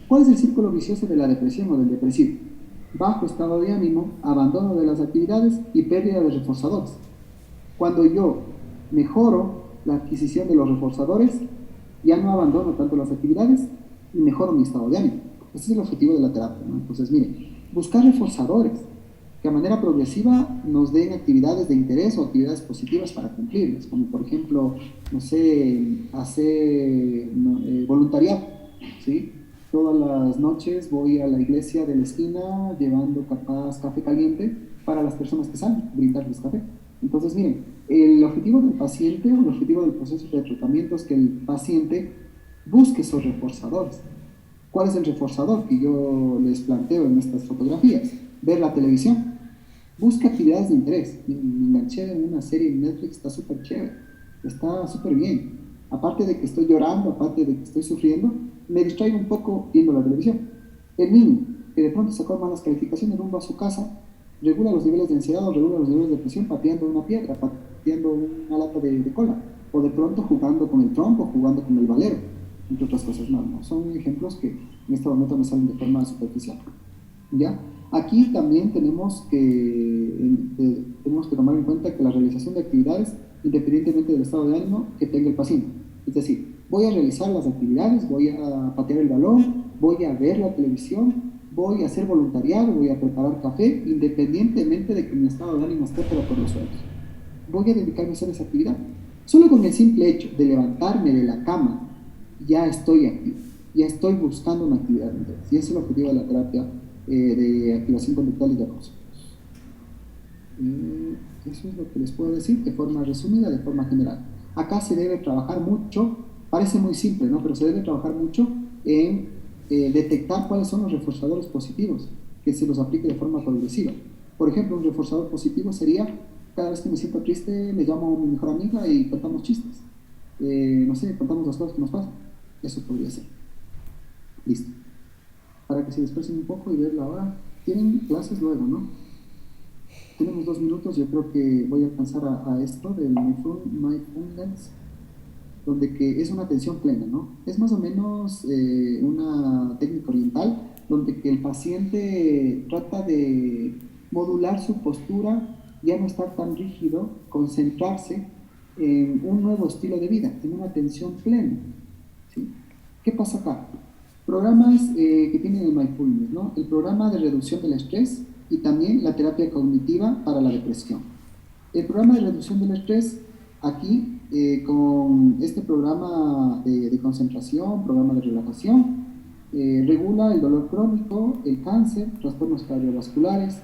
¿Cuál es el círculo vicioso de la depresión o del depresivo? Bajo estado de ánimo, abandono de las actividades y pérdida de reforzadores. Cuando yo mejoro la adquisición de los reforzadores, ya no abandono tanto las actividades y mejoro mi estado de ánimo. Ese es el objetivo de la terapia, ¿no? Entonces, miren, buscar reforzadores que a manera progresiva nos den actividades de interés o actividades positivas para cumplirlas, como por ejemplo, no sé, hacer voluntariado, ¿sí? Todas las noches voy a la iglesia de la esquina llevando capaz café caliente para las personas que salen, brindarles café. Entonces, miren, el objetivo del paciente o el objetivo del proceso de tratamiento es que el paciente busque esos reforzadores. ¿Cuál es el reforzador que yo les planteo en estas fotografías? Ver la televisión. Busca actividades de interés. Me enganché en una serie en Netflix, está súper chévere, está súper bien. Aparte de que estoy llorando, aparte de que estoy sufriendo, me distraigo un poco viendo la televisión. El niño que de pronto sacó malas calificaciones rumbo a su casa, regula los niveles de ansiedad o regula los niveles de depresión pateando una piedra, pateando una lata de cola, o de pronto jugando con el trompo, jugando con el valero, entre otras cosas más, ¿no? Son ejemplos que en este momento me salen de forma superficial. ¿Ya? Aquí también tenemos que tomar en cuenta que la realización de actividades, independientemente del estado de ánimo que tenga el paciente. Es decir, voy a realizar las actividades, voy a patear el balón, voy a ver la televisión, voy a hacer voluntariado, voy a preparar café, independientemente de que mi estado de ánimo esté pero por los suelos. Voy a dedicarme a hacer esa actividad. Solo con el simple hecho de levantarme de la cama, ya estoy activo, ya estoy buscando una actividad. Y ese es el objetivo de la terapia de activación conductual y de acoso. Eso es lo que les puedo decir de forma resumida, de forma general. Acá se debe trabajar mucho, parece muy simple, ¿no? Pero se debe trabajar mucho en detectar cuáles son los reforzadores positivos, que se los aplique de forma progresiva. Por ejemplo, un reforzador positivo sería, cada vez que me siento triste, le llamo a mi mejor amiga y contamos chistes. No sé, contamos las cosas que nos pasan. Eso podría ser. Listo. Para que se dispersen un poco y ver la hora. Tienen clases luego, ¿no? Tenemos 2 minutos, yo creo que voy a alcanzar a esto del mindfulness, donde que es una atención plena, ¿no? Es más o menos una técnica oriental, donde que el paciente trata de modular su postura, ya no estar tan rígido, concentrarse en un nuevo estilo de vida, en una atención plena, ¿sí? ¿Qué pasa acá? Programas que tienen el mindfulness, ¿no? El programa de reducción del estrés y también la terapia cognitiva para la depresión. El programa de reducción del estrés, aquí, con este programa de concentración, programa de relajación, regula el dolor crónico, el cáncer, trastornos cardiovasculares,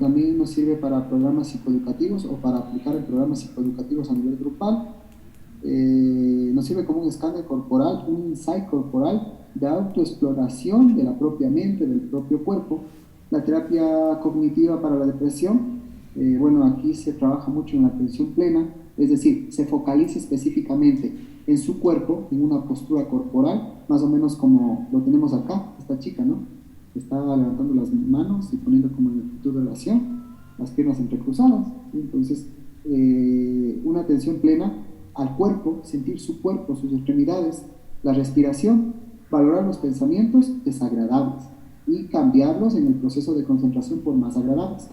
también nos sirve para programas psicoeducativos o para aplicar en programas psicoeducativos a nivel grupal. Nos sirve como un escáner corporal, un insight corporal de autoexploración de la propia mente, del propio cuerpo. La terapia cognitiva para la depresión, bueno, aquí se trabaja mucho en la atención plena, es decir, se focaliza específicamente en su cuerpo, en una postura corporal, más o menos como lo tenemos acá, esta chica, ¿no? Está levantando las manos y poniendo como en actitud de oración, las piernas entrecruzadas, ¿sí? Entonces, una atención plena al cuerpo, sentir su cuerpo, sus extremidades, la respiración, valorar los pensamientos desagradables y cambiarlos en el proceso de concentración por más agradables.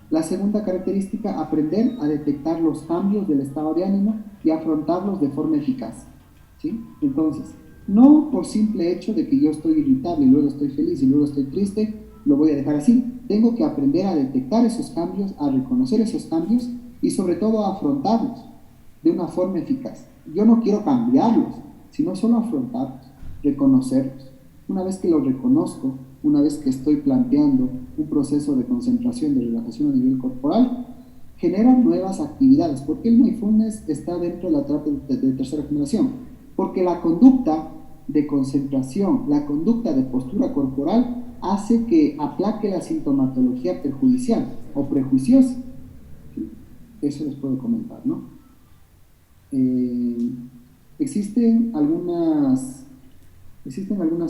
La segunda característica, aprender a detectar los cambios del estado de ánimo y afrontarlos de forma eficaz, ¿sí? Entonces, no por simple hecho de que yo estoy irritable y luego estoy feliz y luego estoy triste, lo voy a dejar así. Tengo que aprender a detectar esos cambios, a reconocer esos cambios y sobre todo a afrontarlos de una forma eficaz. Yo no quiero cambiarlos, sino solo afrontarlos, reconocerlos. Una vez que los reconozco, una vez que estoy planteando un proceso de concentración, de relajación a nivel corporal, generan nuevas actividades. ¿Por qué el mindfulness está dentro de la terapia de tercera generación? Porque la conducta de concentración, la conducta de postura corporal hace que aplaque la sintomatología perjudicial o prejuiciosa. ¿Sí? Eso les puedo comentar, ¿no? Existen algunas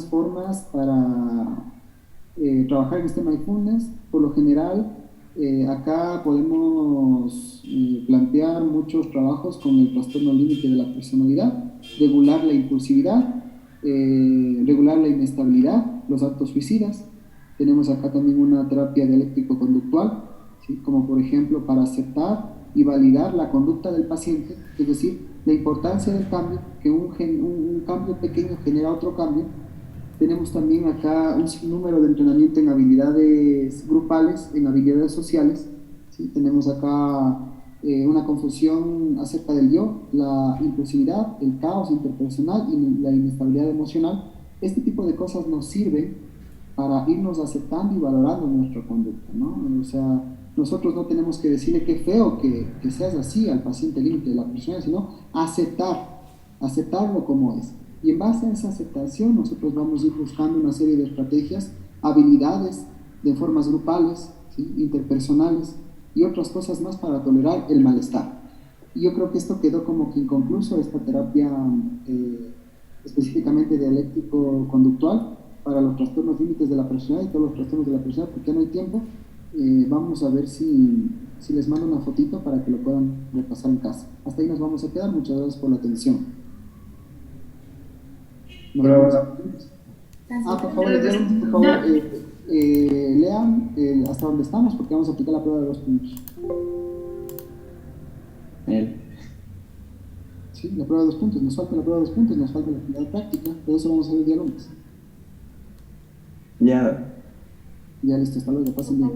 formas para trabajar en este mindfulness. Por lo general, Acá podemos plantear muchos trabajos con el trastorno límite de la personalidad, regular la impulsividad, regular la inestabilidad, los actos suicidas. Tenemos acá también una terapia dialéctico-conductual, ¿sí? Como por ejemplo para aceptar y validar la conducta del paciente, es decir, la importancia del cambio, que un cambio pequeño genera otro cambio. Tenemos también acá un sinnúmero de entrenamiento en habilidades grupales, en habilidades sociales, ¿sí? Tenemos acá una confusión acerca del yo, la impulsividad, el caos interpersonal y la inestabilidad emocional. Este tipo de cosas nos sirven para irnos aceptando y valorando nuestra conducta, ¿no? O sea, nosotros no tenemos que decirle qué feo que seas así al paciente límite de la persona, sino aceptarlo como es. Y en base a esa aceptación nosotros vamos a ir buscando una serie de estrategias, habilidades de formas grupales, ¿sí? Interpersonales y otras cosas más para tolerar el malestar. Y yo creo que esto quedó como que inconcluso, esta terapia específicamente dialéctico-conductual para los trastornos límites de la personalidad y todos los trastornos de la personalidad, porque no hay tiempo. Vamos a ver si les mando una fotito para que lo puedan repasar en casa. Hasta ahí nos vamos a quedar. Muchas gracias por la atención. Por favor, lean hasta dónde estamos, porque vamos a aplicar la prueba de 2 puntos. Sí, la prueba de 2 puntos. Nos falta la prueba de 2 puntos, nos falta la actividad práctica. Por eso vamos a hacer diálogos. Ya listo, hasta luego. Pasen bien.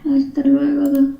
Hasta luego.